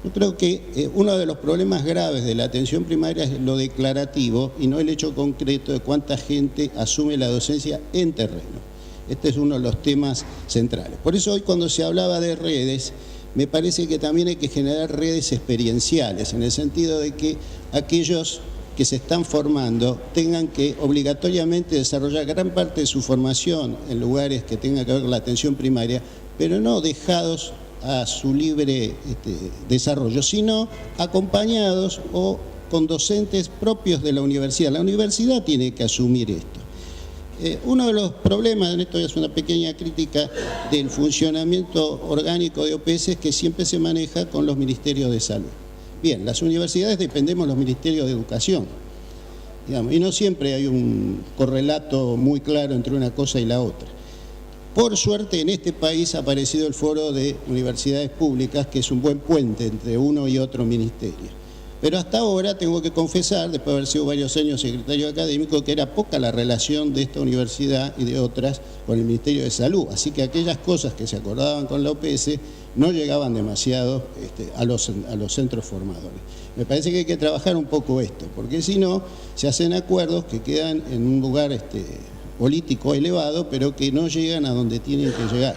Yo creo que uno de los problemas graves de la atención primaria es lo declarativo y no el hecho concreto de cuánta gente asume la docencia en terreno. Este es uno de los temas centrales. Por eso hoy cuando se hablaba de redes, me parece que también hay que generar redes experienciales, en el sentido de que aquellos que se están formando tengan que obligatoriamente desarrollar gran parte de su formación en lugares que tengan que ver con la atención primaria, pero no dejados a su libre desarrollo, sino acompañados o con docentes propios de la universidad. La universidad tiene que asumir esto. Uno de los problemas, en esto es una pequeña crítica del funcionamiento orgánico de OPS, es que siempre se maneja con los ministerios de salud. Bien, las universidades dependemos de los ministerios de educación, digamos, y no siempre hay un correlato muy claro entre una cosa y la otra. Por suerte, en este país ha aparecido el Foro de Universidades Públicas, que es un buen puente entre uno y otro ministerio. Pero hasta ahora tengo que confesar, después de haber sido varios años secretario académico, que era poca la relación de esta universidad y de otras con el Ministerio de Salud. Así que aquellas cosas que se acordaban con la OPS no llegaban demasiado a los centros formadores. Me parece que hay que trabajar un poco esto, porque si no, se hacen acuerdos que quedan en un lugar político elevado, pero que no llegan a donde tienen que llegar.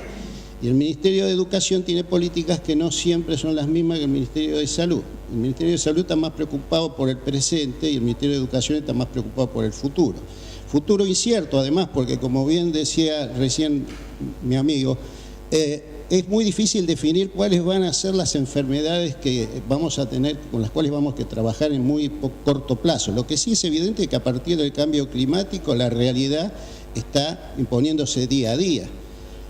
Y el Ministerio de Educación tiene políticas que no siempre son las mismas que el Ministerio de Salud. El Ministerio de Salud está más preocupado por el presente y el Ministerio de Educación está más preocupado por el futuro. Futuro incierto, además, porque como bien decía recién mi amigo, es muy difícil definir cuáles van a ser las enfermedades que vamos a tener, con las cuales vamos a trabajar en muy corto plazo. Lo que sí es evidente es que a partir del cambio climático la realidad está imponiéndose día a día.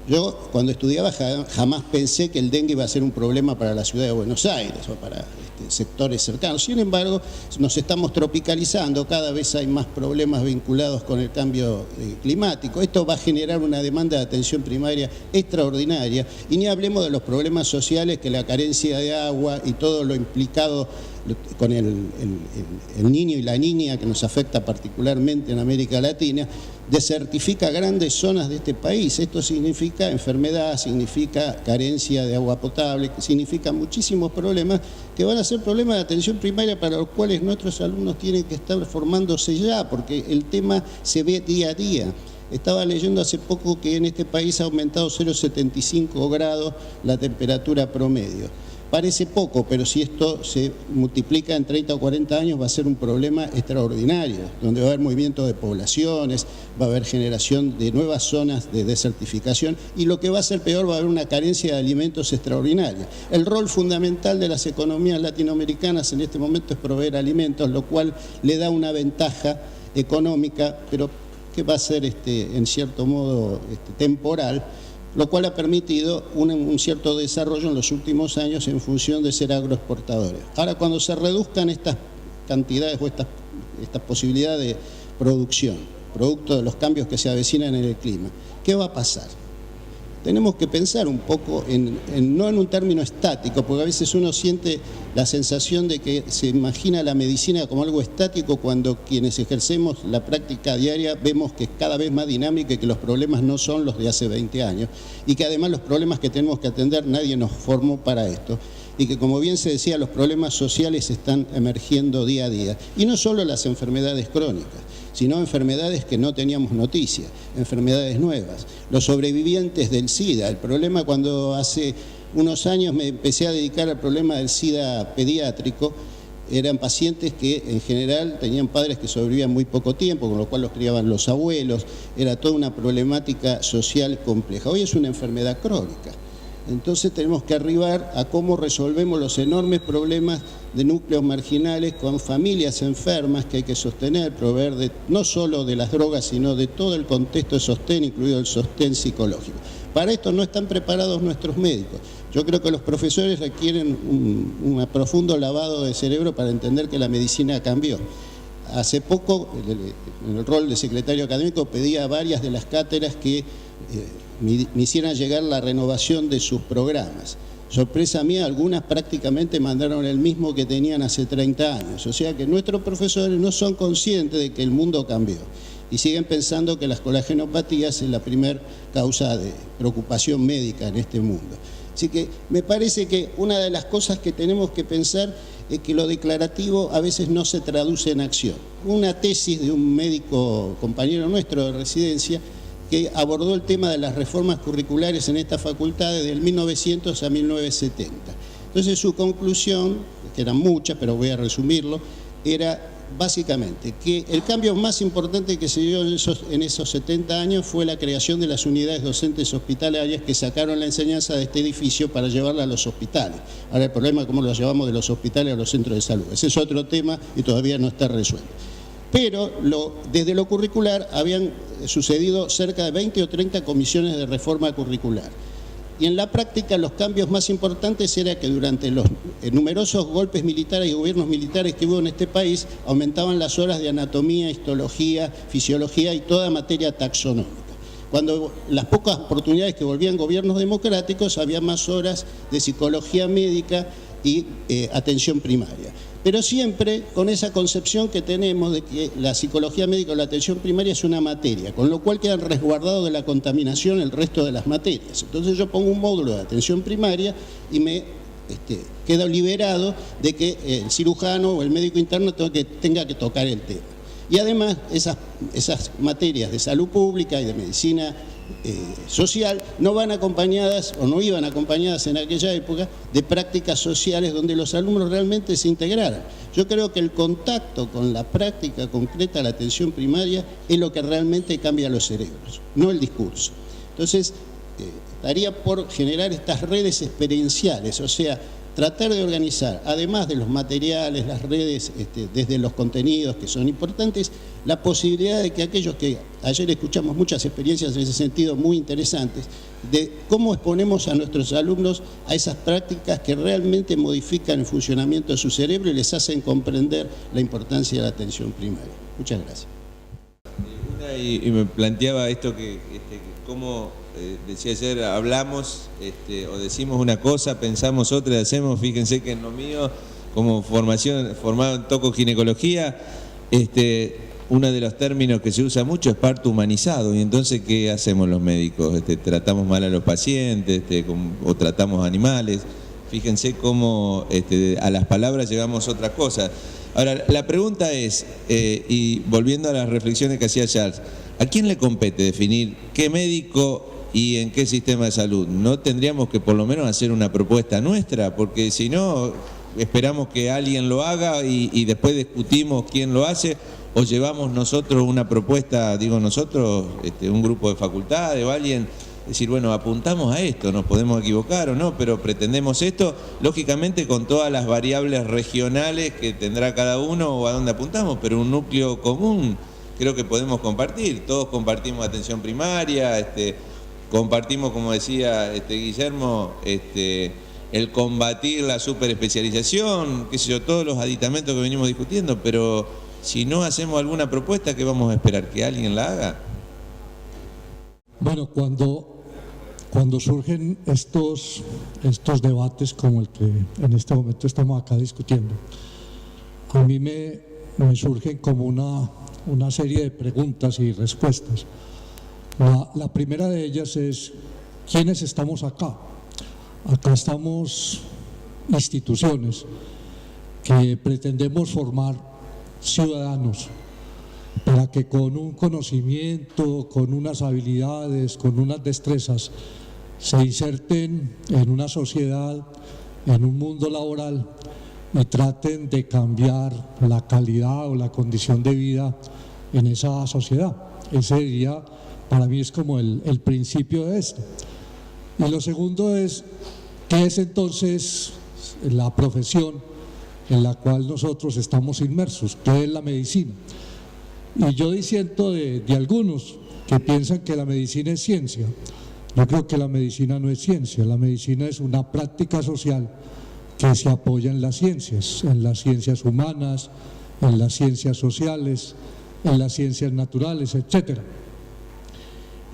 Yo, cuando estudiaba, jamás pensé que el dengue iba a ser un problema para la ciudad de Buenos Aires o para sectores cercanos. Sin embargo, nos estamos tropicalizando, cada vez hay más problemas vinculados con el cambio climático. Esto va a generar una demanda de atención primaria extraordinaria, y ni hablemos de los problemas sociales, que la carencia de agua y todo lo implicado con el niño y la niña, que nos afecta particularmente en América Latina, desertifica grandes zonas de este país. Esto significa enfermedad, significa carencia de agua potable, significa muchísimos problemas que van a ser problemas de atención primaria para los cuales nuestros alumnos tienen que estar formándose ya, porque el tema se ve día a día. Estaba leyendo hace poco que en este país ha aumentado 0,75 grados la temperatura promedio. Parece poco, pero si esto se multiplica en 30 o 40 años va a ser un problema extraordinario, donde va a haber movimiento de poblaciones, va a haber generación de nuevas zonas de desertificación, y lo que va a ser peor, va a haber una carencia de alimentos extraordinaria. El rol fundamental de las economías latinoamericanas en este momento es proveer alimentos, lo cual le da una ventaja económica, pero que va a ser en cierto modo temporal, lo cual ha permitido un cierto desarrollo en los últimos años en función de ser agroexportadores. Ahora, cuando se reduzcan estas cantidades o estas posibilidades de producción, producto de los cambios que se avecinan en el clima, ¿qué va a pasar? Tenemos que pensar un poco, no en un término estático, porque a veces uno siente la sensación de que se imagina la medicina como algo estático, cuando quienes ejercemos la práctica diaria vemos que es cada vez más dinámica y que los problemas no son los de hace 20 años, y que además los problemas que tenemos que atender nadie nos formó para esto, y que, como bien se decía, los problemas sociales están emergiendo día a día, y no solo las enfermedades crónicas, sino enfermedades que no teníamos noticia, enfermedades nuevas. Los sobrevivientes del SIDA, el problema, cuando hace unos años me empecé a dedicar al problema del SIDA pediátrico, eran pacientes que en general tenían padres que sobrevivían muy poco tiempo, con lo cual los criaban los abuelos, era toda una problemática social compleja. Hoy es una enfermedad crónica. Entonces tenemos que arribar a cómo resolvemos los enormes problemas de núcleos marginales con familias enfermas que hay que sostener, proveer no solo de las drogas, sino de todo el contexto de sostén, incluido el sostén psicológico. Para esto no están preparados nuestros médicos. Yo creo que los profesores requieren un profundo lavado de cerebro para entender que la medicina cambió. Hace poco, en el rol de secretario académico, pedí a varias de las cátedras que me hicieran llegar la renovación de sus programas. sorpresa mía, algunas prácticamente mandaron el mismo que tenían hace 30 años. O sea que nuestros profesores no son conscientes de que el mundo cambió y siguen pensando que las colagenopatías es la primer causa de preocupación médica en este mundo. Así que me parece que una de las cosas que tenemos que pensar es que lo declarativo a veces no se traduce en acción. Una tesis de un médico compañero nuestro de residencia que abordó el tema de las reformas curriculares en esta facultad desde el 1900 a 1970. Entonces su conclusión, que eran muchas, pero voy a resumirlo, era básicamente que el cambio más importante que se dio en esos 70 años fue la creación de las unidades docentes hospitalarias que sacaron la enseñanza de este edificio para llevarla a los hospitales. Ahora el problema es cómo lo llevamos de los hospitales a los centros de salud. Ese es otro tema y todavía no está resuelto. Pero desde lo curricular habían sucedido cerca de 20 o 30 comisiones de reforma curricular. Y en la práctica los cambios más importantes era que durante los numerosos golpes militares y gobiernos militares que hubo en este país, aumentaban las horas de anatomía, histología, fisiología y toda materia taxonómica. Cuando las pocas oportunidades que volvían gobiernos democráticos, había más horas de psicología médica y atención primaria. Pero siempre con esa concepción que tenemos de que la psicología médica o la atención primaria es una materia, con lo cual quedan resguardados de la contaminación el resto de las materias. Entonces yo pongo un módulo de atención primaria y me quedo liberado de que el cirujano o el médico interno tenga que tocar el tema. Y además esas materias de salud pública y de medicina social no van acompañadas o no iban acompañadas en aquella época de prácticas sociales donde los alumnos realmente se integraran. Yo creo que el contacto con la práctica concreta de la atención primaria es lo que realmente cambia los cerebros, no el discurso. Entonces, estaría por generar estas redes experienciales, o sea, tratar de organizar, además de los materiales, las redes, desde los contenidos que son importantes, la posibilidad de que aquellos que ayer escuchamos muchas experiencias en ese sentido muy interesantes, de cómo exponemos a nuestros alumnos a esas prácticas que realmente modifican el funcionamiento de su cerebro y les hacen comprender la importancia de la atención primaria. Muchas gracias. Y me planteaba esto que cómo decía ayer, hablamos o decimos una cosa, pensamos otra, hacemos, fíjense que en lo mío, como formado en tocoginecología, uno de los términos que se usa mucho es parto humanizado, y entonces ¿qué hacemos los médicos? Tratamos mal a los pacientes o tratamos animales. Fíjense cómo a las palabras llevamos otra cosa. Ahora, la pregunta es, y volviendo a las reflexiones que hacía Charles, ¿a quién le compete definir qué médico y en qué sistema de salud? ¿No tendríamos que por lo menos hacer una propuesta nuestra? Porque si no, esperamos que alguien lo haga y después discutimos quién lo hace, o llevamos nosotros una propuesta, digo nosotros, un grupo de facultades o alguien, decir, bueno, apuntamos a esto, nos podemos equivocar o no, pero pretendemos esto, lógicamente con todas las variables regionales que tendrá cada uno o a dónde apuntamos, pero un núcleo común creo que podemos compartir. Todos compartimos atención primaria, compartimos, como decía Guillermo, el combatir la superespecialización, qué sé yo, todos los aditamentos que venimos discutiendo, pero si no hacemos alguna propuesta, ¿qué vamos a esperar? ¿Que alguien la haga? Bueno, cuando surgen estos debates como el que en este momento estamos acá discutiendo, a mí me surgen como una serie de preguntas y respuestas. La primera de ellas es, ¿quiénes estamos acá? Acá estamos instituciones que pretendemos formar ciudadanos para que con un conocimiento, con unas habilidades, con unas destrezas, se inserten en una sociedad, en un mundo laboral y traten de cambiar la calidad o la condición de vida en esa sociedad. Ese día para mí es como el principio de esto. Y lo segundo es, ¿qué es entonces la profesión en la cual nosotros estamos inmersos? ¿Qué es la medicina? Y yo disiento de algunos que piensan que la medicina es ciencia. Yo creo que la medicina no es ciencia, la medicina es una práctica social que se apoya en las ciencias humanas, en las ciencias sociales, en las ciencias naturales, etc.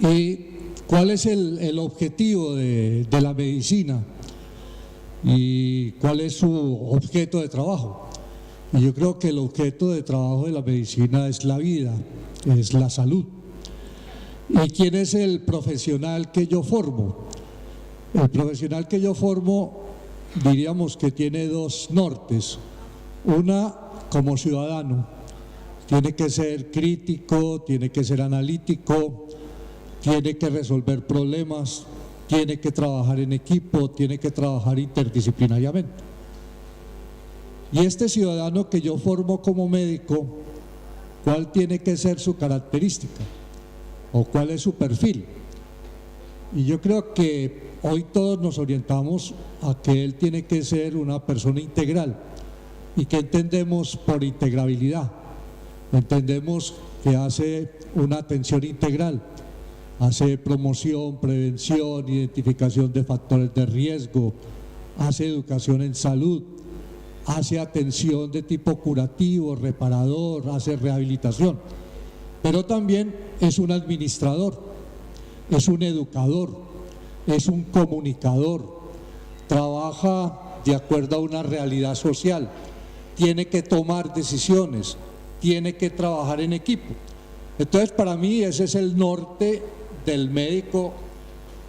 ¿Y cuál es el objetivo de la medicina? y cuál es su objeto de trabajo. Y yo creo que el objeto de trabajo de la medicina es la vida, es la salud. ¿Y quién es el profesional que yo formo? El profesional que yo formo, diríamos que tiene dos nortes. Una, como ciudadano, tiene que ser crítico, tiene que ser analítico, tiene que resolver problemas, tiene que trabajar en equipo, tiene que trabajar interdisciplinariamente. Y este ciudadano que yo formo como médico, ¿cuál tiene que ser su característica? ¿O cuál es su perfil? Y yo creo que hoy todos nos orientamos a que él tiene que ser una persona integral. ¿Y qué entendemos por integrabilidad? Entendemos que hace una atención integral, hace promoción, prevención, identificación de factores de riesgo, hace educación en salud, hace atención de tipo curativo, reparador, hace rehabilitación, pero también es un administrador, es un educador, es un comunicador, trabaja de acuerdo a una realidad social, tiene que tomar decisiones, tiene que trabajar en equipo. Entonces, para mí ese es el norte del médico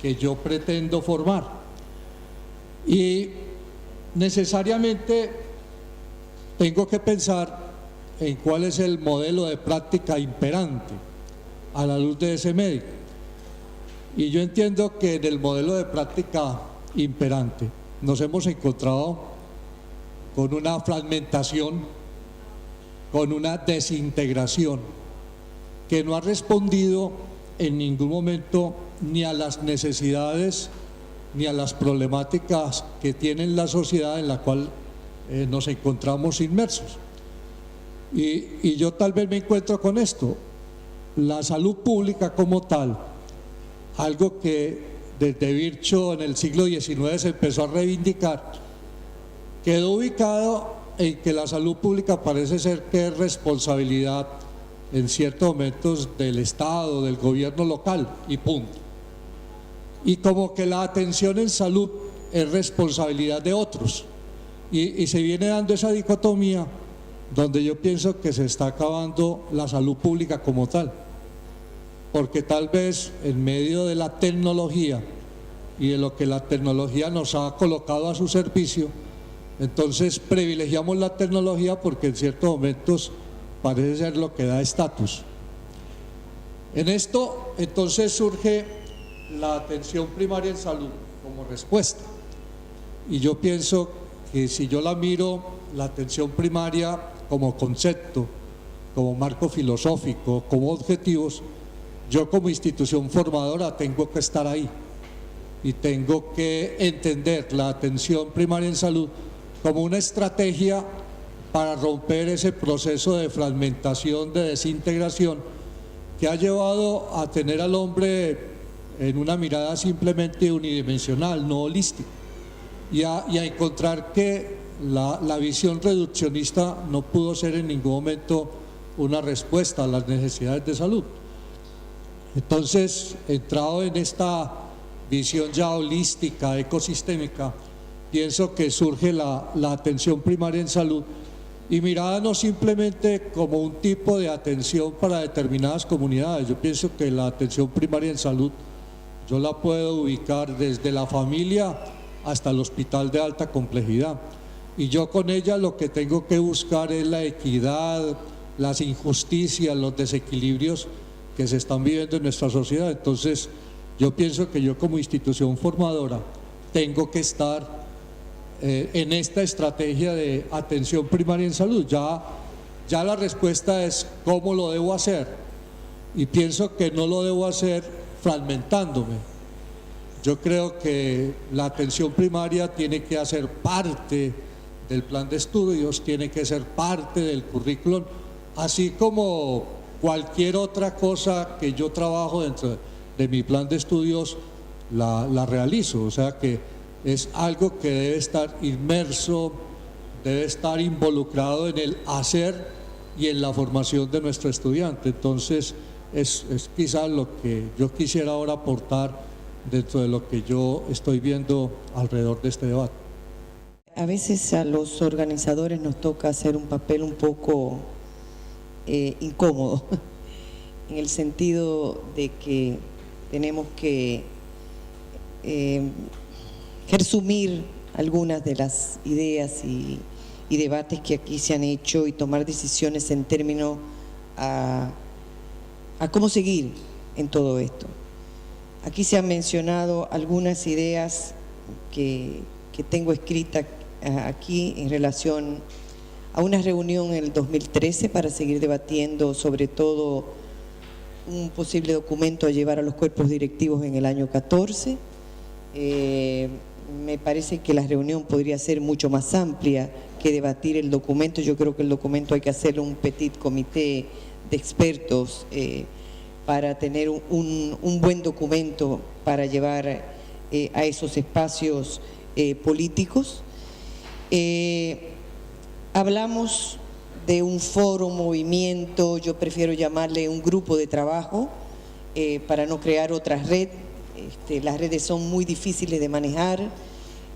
que yo pretendo formar. Y necesariamente tengo que pensar en cuál es el modelo de práctica imperante a la luz de ese médico. Y yo entiendo que en el modelo de práctica imperante nos hemos encontrado con una fragmentación, con una desintegración que no ha respondido en ningún momento ni a las necesidades ni a las problemáticas que tiene la sociedad en la cual nos encontramos inmersos. Y yo tal vez me encuentro con esto, la salud pública como tal, algo que desde Virchow en el siglo XIX se empezó a reivindicar, quedó ubicado en que la salud pública parece ser que es responsabilidad en ciertos momentos del Estado, del gobierno local y punto. Y como que la atención en salud es responsabilidad de otros. Y se viene dando esa dicotomía donde yo pienso que se está acabando la salud pública como tal. Porque tal vez en medio de la tecnología y de lo que la tecnología nos ha colocado a su servicio, entonces privilegiamos la tecnología porque en ciertos momentos parece ser lo que da estatus. En esto entonces surge la atención primaria en salud como respuesta. Y yo pienso que si yo la miro, la atención primaria como concepto, como marco filosófico, como objetivos, yo como institución formadora tengo que estar ahí y tengo que entender la atención primaria en salud como una estrategia para romper ese proceso de fragmentación, de desintegración que ha llevado a tener al hombre en una mirada simplemente unidimensional, no holística, y a encontrar que la visión reduccionista no pudo ser en ningún momento una respuesta a las necesidades de salud. Entonces, entrado en esta visión ya holística, ecosistémica, pienso que surge la atención primaria en salud y mirada no simplemente como un tipo de atención para determinadas comunidades. Yo pienso que la atención primaria en salud yo la puedo ubicar desde la familia hasta el hospital de alta complejidad, y yo con ella lo que tengo que buscar es la equidad, las injusticias, los desequilibrios que se están viviendo en nuestra sociedad. Entonces yo pienso que yo como institución formadora tengo que estar en esta estrategia de atención primaria en salud. Ya la respuesta es cómo lo debo hacer, y pienso que no lo debo hacer fragmentándome. Yo creo que la atención primaria tiene que hacer parte del plan de estudios, tiene que ser parte del currículum, así como cualquier otra cosa que yo trabajo dentro de mi plan de estudios la realizo. O sea que es algo que debe estar inmerso, debe estar involucrado en el hacer y en la formación de nuestro estudiante. Entonces es quizás lo que yo quisiera ahora aportar dentro de lo que yo estoy viendo alrededor de este debate. A veces a los organizadores nos toca hacer un papel un poco incómodo, en el sentido de que tenemos que resumir algunas de las ideas y debates que aquí se han hecho y tomar decisiones en términos a cómo seguir en todo esto. Aquí se han mencionado algunas ideas que tengo escritas aquí en relación a una reunión en el 2013 para seguir debatiendo sobre todo un posible documento a llevar a los cuerpos directivos en el año 14. Me parece que la reunión podría ser mucho más amplia que debatir el documento. Yo creo que el documento hay que hacerlo un petit comité de expertos para tener un buen documento para llevar a esos espacios políticos. Hablamos de un foro, movimiento, yo prefiero llamarle un grupo de trabajo para no crear otra red. Las redes son muy difíciles de manejar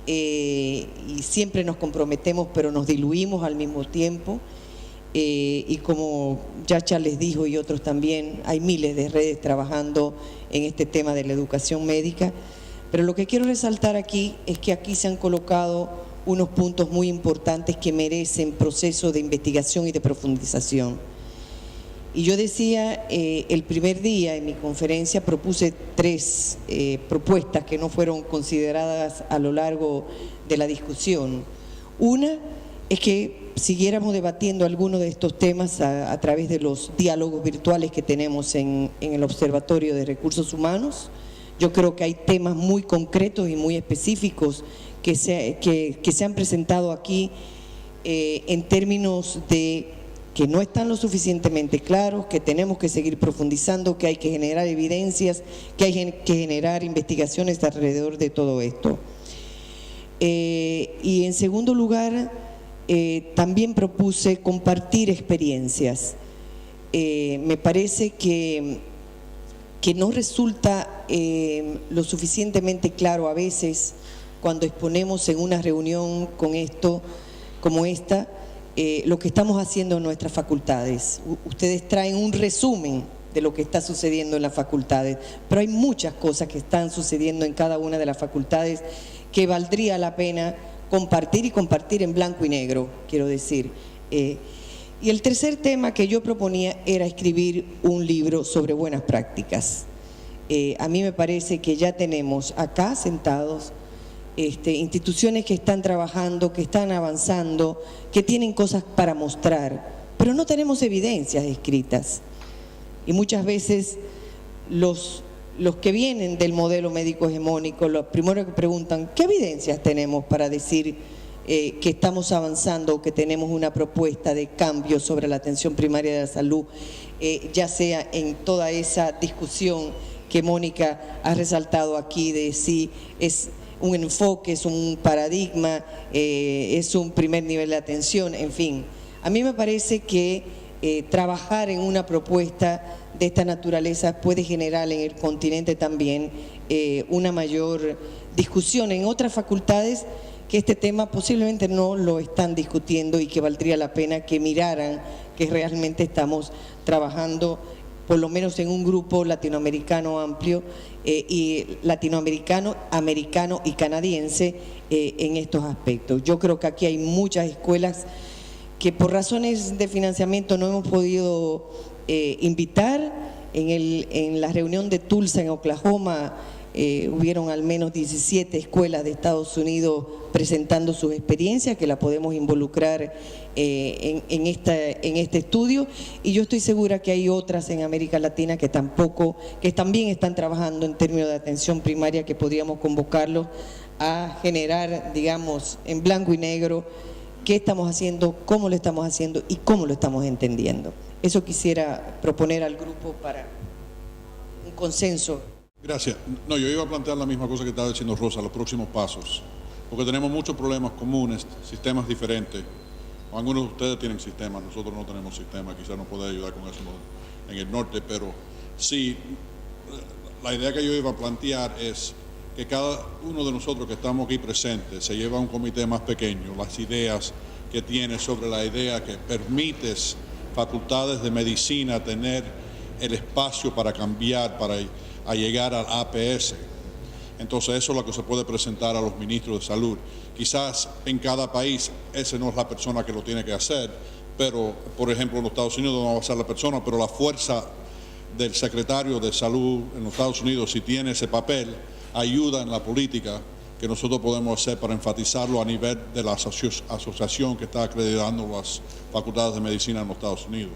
y siempre nos comprometemos pero nos diluimos al mismo tiempo y como Yacha les dijo y otros también, hay miles de redes trabajando en este tema de la educación médica, pero lo que quiero resaltar aquí es que aquí se han colocado unos puntos muy importantes que merecen proceso de investigación y de profundización. Y yo decía, el primer día en mi conferencia propuse 3 propuestas que no fueron consideradas a lo largo de la discusión. Una es que siguiéramos debatiendo algunos de estos temas a través de los diálogos virtuales que tenemos en el Observatorio de Recursos Humanos. Yo creo que hay temas muy concretos y muy específicos que se han presentado aquí en términos de que no están lo suficientemente claros, que tenemos que seguir profundizando, que hay que generar evidencias, que hay que generar investigaciones alrededor de todo esto. Y en segundo lugar, también propuse compartir experiencias. Me parece que no resulta lo suficientemente claro a veces cuando exponemos en una reunión como esta, lo que estamos haciendo en nuestras facultades. Ustedes traen un resumen de lo que está sucediendo en las facultades, pero hay muchas cosas que están sucediendo en cada una de las facultades que valdría la pena compartir y compartir en blanco y negro, quiero decir. Y el tercer tema que yo proponía era escribir un libro sobre buenas prácticas. A mí me parece que ya tenemos acá sentados instituciones que están trabajando, que están avanzando, que tienen cosas para mostrar, pero no tenemos evidencias escritas. Y muchas veces los que vienen del modelo médico hegemónico, lo primero que preguntan, ¿qué evidencias tenemos para decir que estamos avanzando o que tenemos una propuesta de cambio sobre la atención primaria de la salud, ya sea en toda esa discusión que Mónica ha resaltado aquí de si es un enfoque, es un paradigma, es un primer nivel de atención, en fin. A mí me parece que trabajar en una propuesta de esta naturaleza puede generar en el continente también una mayor discusión en otras facultades que este tema posiblemente no lo están discutiendo y que valdría la pena que miraran que realmente estamos trabajando por lo menos en un grupo latinoamericano amplio y latinoamericano, americano y canadiense en estos aspectos. Yo creo que aquí hay muchas escuelas que por razones de financiamiento no hemos podido invitar. En la reunión de Tulsa en Oklahoma hubieron al menos 17 escuelas de Estados Unidos presentando sus experiencias, que la podemos involucrar en este estudio, y yo estoy segura que hay otras en América Latina que también están trabajando en términos de atención primaria, que podríamos convocarlos a generar, digamos, en blanco y negro, qué estamos haciendo, cómo lo estamos haciendo y cómo lo estamos entendiendo. Eso quisiera proponer al grupo para un consenso. Gracias. No, yo iba a plantear la misma cosa que estaba diciendo Rosa, los próximos pasos, porque tenemos muchos problemas comunes, sistemas diferentes. Algunos de ustedes tienen sistemas, nosotros no tenemos sistemas, quizás nos pueda ayudar con eso en el norte, pero sí, la idea que yo iba a plantear es que cada uno de nosotros que estamos aquí presentes se lleva a un comité más pequeño, las ideas que tiene sobre la idea que permites facultades de medicina tener el espacio para cambiar, para llegar al APS. Entonces eso es lo que se puede presentar a los ministros de salud. Quizás en cada país ese no es la persona que lo tiene que hacer, pero por ejemplo en los Estados Unidos no va a ser la persona, pero la fuerza del secretario de salud en los Estados Unidos, si tiene ese papel, ayuda en la política que nosotros podemos hacer para enfatizarlo a nivel de la asociación que está acreditando las facultades de medicina en los Estados Unidos.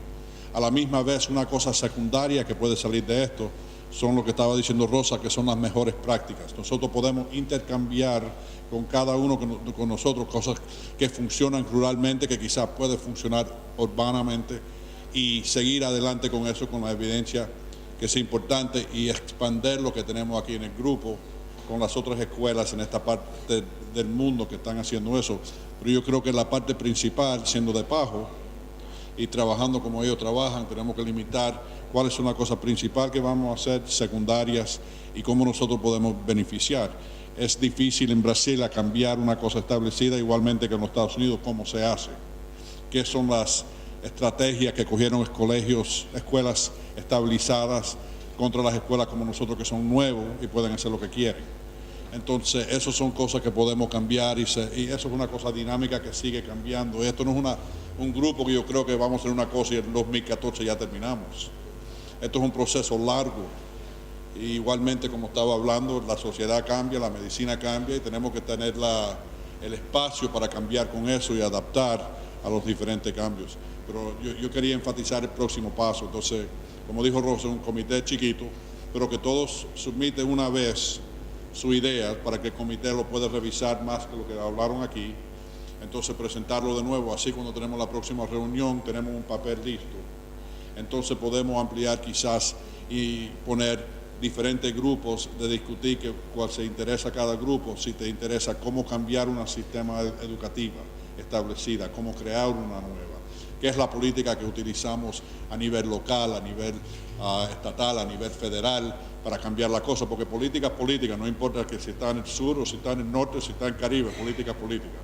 A la misma vez, una cosa secundaria que puede salir de esto son lo que estaba diciendo Rosa, que son las mejores prácticas. Nosotros podemos intercambiar con cada uno con nosotros cosas que funcionan ruralmente, que quizás puede funcionar urbanamente, y seguir adelante con eso, con la evidencia que es importante, y expandir lo que tenemos aquí en el grupo con las otras escuelas en esta parte del mundo que están haciendo eso. Pero yo creo que la parte principal, siendo de Pajo y trabajando como ellos trabajan, tenemos que limitar cuáles son las cosas principales que vamos a hacer, secundarias, y cómo nosotros podemos beneficiar. Es difícil en Brasil a cambiar una cosa establecida, igualmente que en los Estados Unidos, cómo se hace. ¿Qué son las estrategias que cogieron escuelas estabilizadas contra las escuelas como nosotros, que son nuevos y pueden hacer lo que quieren? Entonces, eso son cosas que podemos cambiar, y eso es una cosa dinámica que sigue cambiando. Esto no es un grupo que yo creo que vamos a hacer una cosa y en 2014 ya terminamos. Esto es un proceso largo. Y igualmente, como estaba hablando, la sociedad cambia, la medicina cambia, y tenemos que tener el espacio para cambiar con eso y adaptar a los diferentes cambios. Pero yo quería enfatizar el próximo paso. Entonces, como dijo Rosa, un comité chiquito, pero que todos submiten una vez su idea para que el comité lo pueda revisar más que lo que hablaron aquí. Entonces presentarlo de nuevo, así cuando tenemos la próxima reunión tenemos un papel listo. Entonces podemos ampliar quizás y poner diferentes grupos de discutir cuál se interesa a cada grupo, si te interesa cómo cambiar una sistema educativa establecida, cómo crear una nueva, qué es la política que utilizamos a nivel local, a nivel estatal, a nivel federal, para cambiar la cosa, porque política es política, no importa que si está en el sur o si está en el norte o si está en el Caribe, política es política.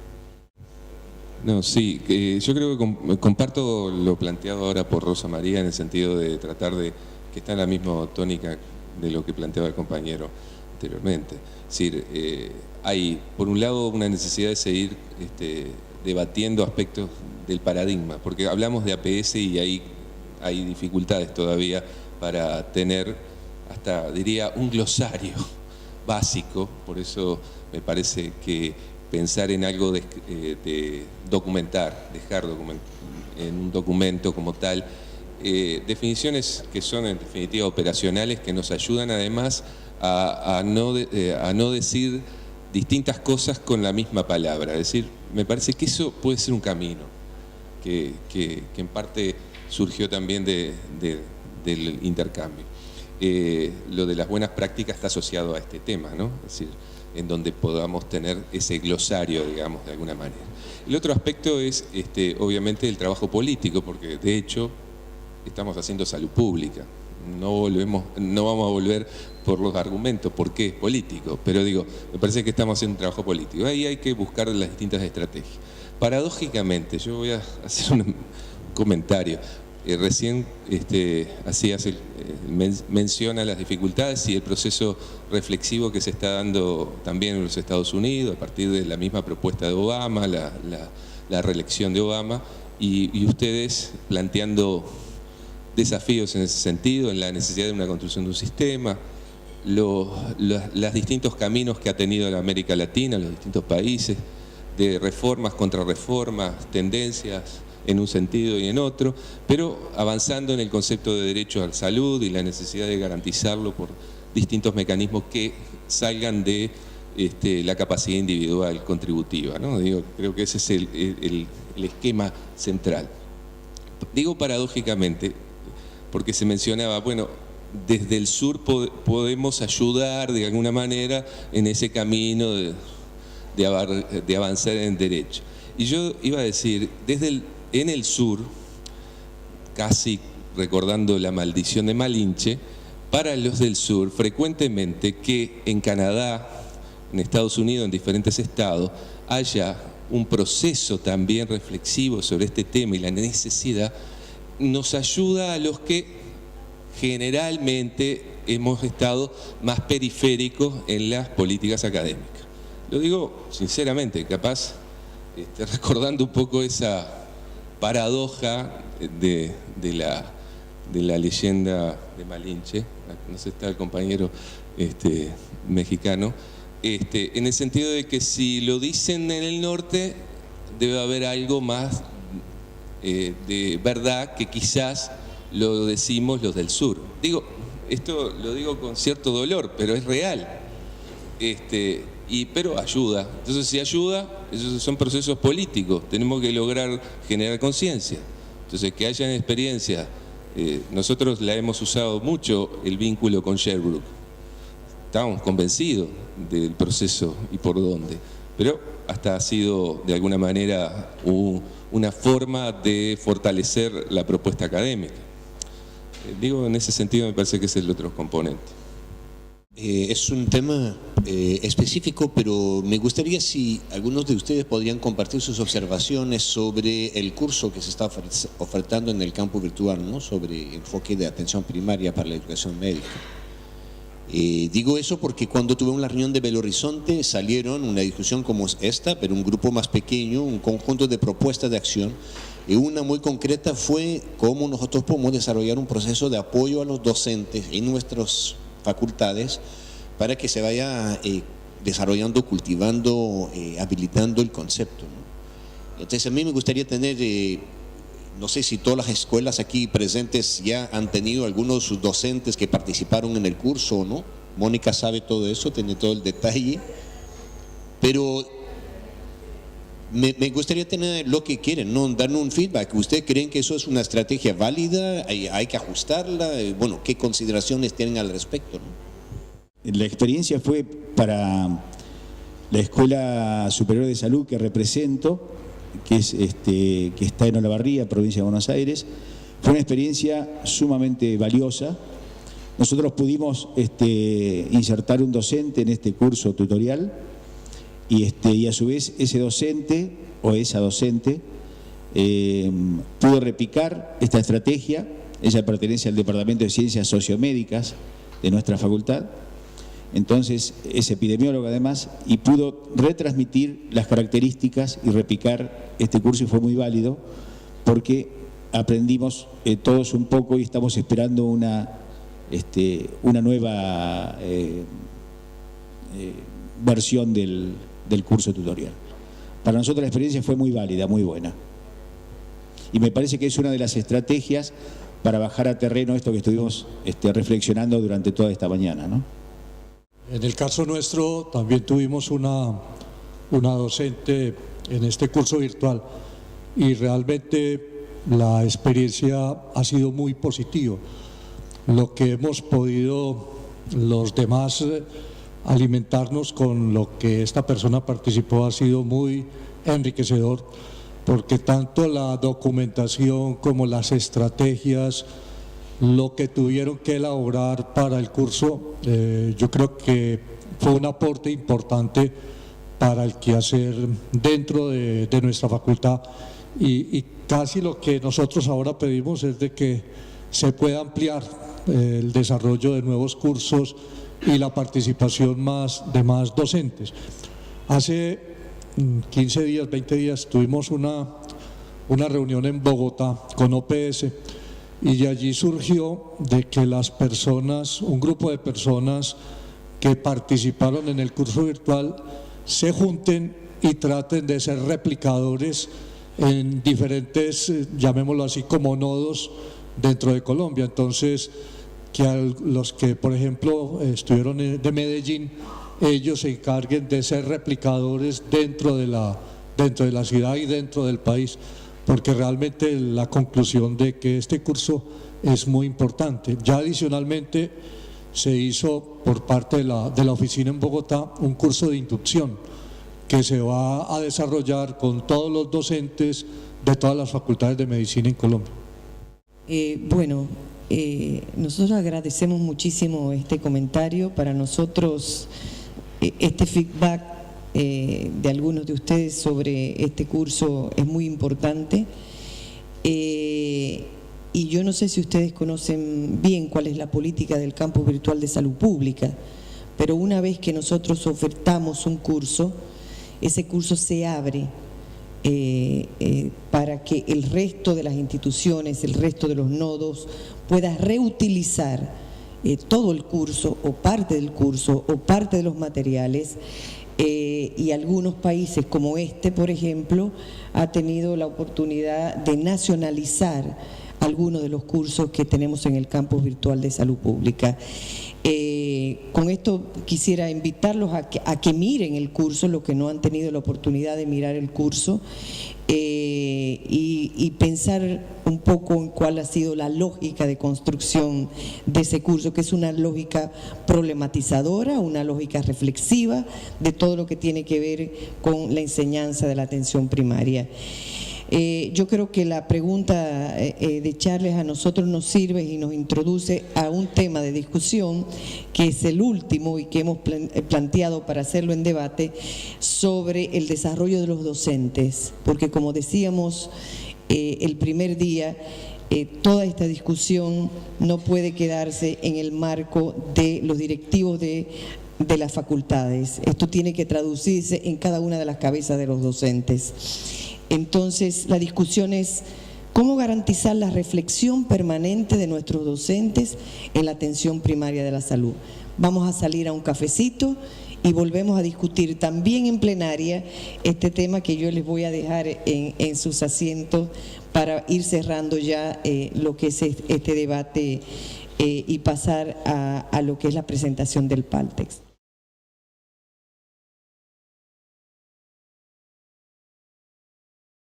No, sí, yo creo que comparto lo planteado ahora por Rosa María en el sentido de tratar de que está en la misma tónica de lo que planteaba el compañero anteriormente. Es decir, hay por un lado una necesidad de seguir debatiendo aspectos del paradigma, porque hablamos de APS y ahí hay dificultades todavía para tener hasta, diría, un glosario básico. Por eso me parece que pensar en algo de documentar, dejar en un documento como tal, definiciones que son en definitiva operacionales, que nos ayudan además a no decir distintas cosas con la misma palabra. Es decir, me parece que eso puede ser un camino que en parte surgió también del intercambio. Lo de las buenas prácticas está asociado a este tema, ¿no? Es decir, en donde podamos tener ese glosario, digamos, de alguna manera. El otro aspecto es, obviamente, el trabajo político, porque de hecho estamos haciendo salud pública. No vamos a volver por los argumentos, ¿por qué? Político. Pero digo, me parece que estamos haciendo un trabajo político. Ahí hay que buscar las distintas estrategias. Paradójicamente, yo voy a hacer un comentario. Recién menciona las dificultades y el proceso reflexivo que se está dando también en los Estados Unidos a partir de la misma propuesta de Obama, la reelección de Obama, y ustedes planteando desafíos en ese sentido, en la necesidad de una construcción de un sistema, los distintos caminos que ha tenido la América Latina, los distintos países, de reformas, contrarreformas, tendencias en un sentido y en otro, pero avanzando en el concepto de derecho a la salud y la necesidad de garantizarlo por distintos mecanismos que salgan de la capacidad individual contributiva, ¿no? Creo que ese es el esquema central. Digo paradójicamente, porque se mencionaba, bueno, desde el sur podemos ayudar de alguna manera en ese camino de avanzar en derecho. Y yo iba a decir, en el sur, casi recordando la maldición de Malinche, para los del sur, frecuentemente que en Canadá, en Estados Unidos, en diferentes estados, haya un proceso también reflexivo sobre este tema y la necesidad, nos ayuda a los que generalmente hemos estado más periféricos en las políticas académicas. Lo digo sinceramente, capaz recordando un poco esa paradoja de la leyenda de Malinche, no sé, está el compañero mexicano, en el sentido de que si lo dicen en el norte, debe haber algo más de verdad que quizás lo decimos los del sur. Esto lo digo con cierto dolor, pero es real. Pero ayuda. Entonces, si ayuda, esos son procesos políticos. Tenemos que lograr generar conciencia. Entonces, que hayan experiencias. Nosotros la hemos usado mucho, el vínculo con Sherbrooke. Estábamos convencidos del proceso y por dónde. Pero hasta ha sido, de alguna manera, una forma de fortalecer la propuesta académica. En ese sentido me parece que ese es el otro componente. Es un tema específico, pero me gustaría si algunos de ustedes podrían compartir sus observaciones sobre el curso que se está ofertando en el campo virtual, ¿no? Sobre enfoque de atención primaria para la educación médica. Digo eso porque cuando tuve una reunión de Belo Horizonte salieron una discusión como esta, pero un grupo más pequeño, un conjunto de propuestas de acción. Y una muy concreta fue cómo nosotros podemos desarrollar un proceso de apoyo a los docentes en nuestras facultades para que se vaya desarrollando, cultivando, habilitando el concepto, ¿no? Entonces a mí me gustaría tener, no sé si todas las escuelas aquí presentes ya han tenido algunos docentes que participaron en el curso o no. Mónica sabe todo eso, tiene todo el detalle, pero me gustaría tener lo que quieren, ¿no? Darnos un feedback. ¿Ustedes creen que eso es una estrategia válida? ¿Hay que ajustarla? Bueno, ¿qué consideraciones tienen al respecto, no? La experiencia fue para la Escuela Superior de Salud que represento, que está en Olavarría, provincia de Buenos Aires. Fue una experiencia sumamente valiosa. Nosotros pudimos insertar un docente en este curso tutorial y a su vez ese docente o esa docente pudo replicar esta estrategia. Ella pertenece al Departamento de Ciencias Sociomédicas de nuestra facultad. Entonces es epidemióloga además y pudo retransmitir las características y replicar este curso y fue muy válido porque aprendimos todos un poco y estamos esperando una nueva versión del curso tutorial. Para nosotros la experiencia fue muy válida, muy buena. Y me parece que es una de las estrategias para bajar a terreno esto que estuvimos reflexionando durante toda esta mañana, ¿no? En el caso nuestro también tuvimos una docente en este curso virtual y realmente la experiencia ha sido muy positiva. Lo que hemos podido los demás alimentarnos con lo que esta persona participó ha sido muy enriquecedor, porque tanto la documentación como las estrategias, lo que tuvieron que elaborar para el curso, yo creo que fue un aporte importante para el quehacer dentro de nuestra facultad y casi lo que nosotros ahora pedimos es de que se pueda ampliar el desarrollo de nuevos cursos y la participación de más docentes. Hace 15 días, 20 días tuvimos una reunión en Bogotá con OPS y de allí surgió de que las personas, un grupo de personas que participaron en el curso virtual se junten y traten de ser replicadores en diferentes, llamémoslo así, como nodos dentro de Colombia. Entonces, que a los que, por ejemplo, estuvieron de Medellín, ellos se encarguen de ser replicadores dentro de la ciudad y dentro del país, porque realmente la conclusión de que este curso es muy importante. Ya adicionalmente se hizo por parte de la oficina en Bogotá un curso de inducción que se va a desarrollar con todos los docentes de todas las facultades de medicina en Colombia. Nosotros agradecemos muchísimo este comentario. Para nosotros este feedback de algunos de ustedes sobre este curso es muy importante. Y yo no sé si ustedes conocen bien cuál es la política del campus virtual de salud pública, pero una vez que nosotros ofertamos un curso, ese curso se abre para que el resto de las instituciones, el resto de los nodos, pueda reutilizar todo el curso o parte del curso o parte de los materiales. Y algunos países como este, por ejemplo, ha tenido la oportunidad de nacionalizar algunos de los cursos que tenemos en el campus virtual de salud pública. Con esto quisiera invitarlos a que miren el curso, los que no han tenido la oportunidad de mirar el curso, y pensar un poco en cuál ha sido la lógica de construcción de ese curso, que es una lógica problematizadora, una lógica reflexiva de todo lo que tiene que ver con la enseñanza de la atención primaria. Yo creo que la pregunta de Charles a nosotros nos sirve y nos introduce a un tema de discusión que es el último y que hemos planteado para hacerlo en debate, sobre el desarrollo de los docentes, porque como decíamos el primer día, toda esta discusión no puede quedarse en el marco de los directivos de las facultades. Esto tiene que traducirse en cada una de las cabezas de los docentes. Entonces, la discusión es cómo garantizar la reflexión permanente de nuestros docentes en la atención primaria de la salud. Vamos a salir a un cafecito y volvemos a discutir también en plenaria este tema que yo les voy a dejar en sus asientos para ir cerrando ya lo que es este debate y pasar a lo que es la presentación del PALTEX.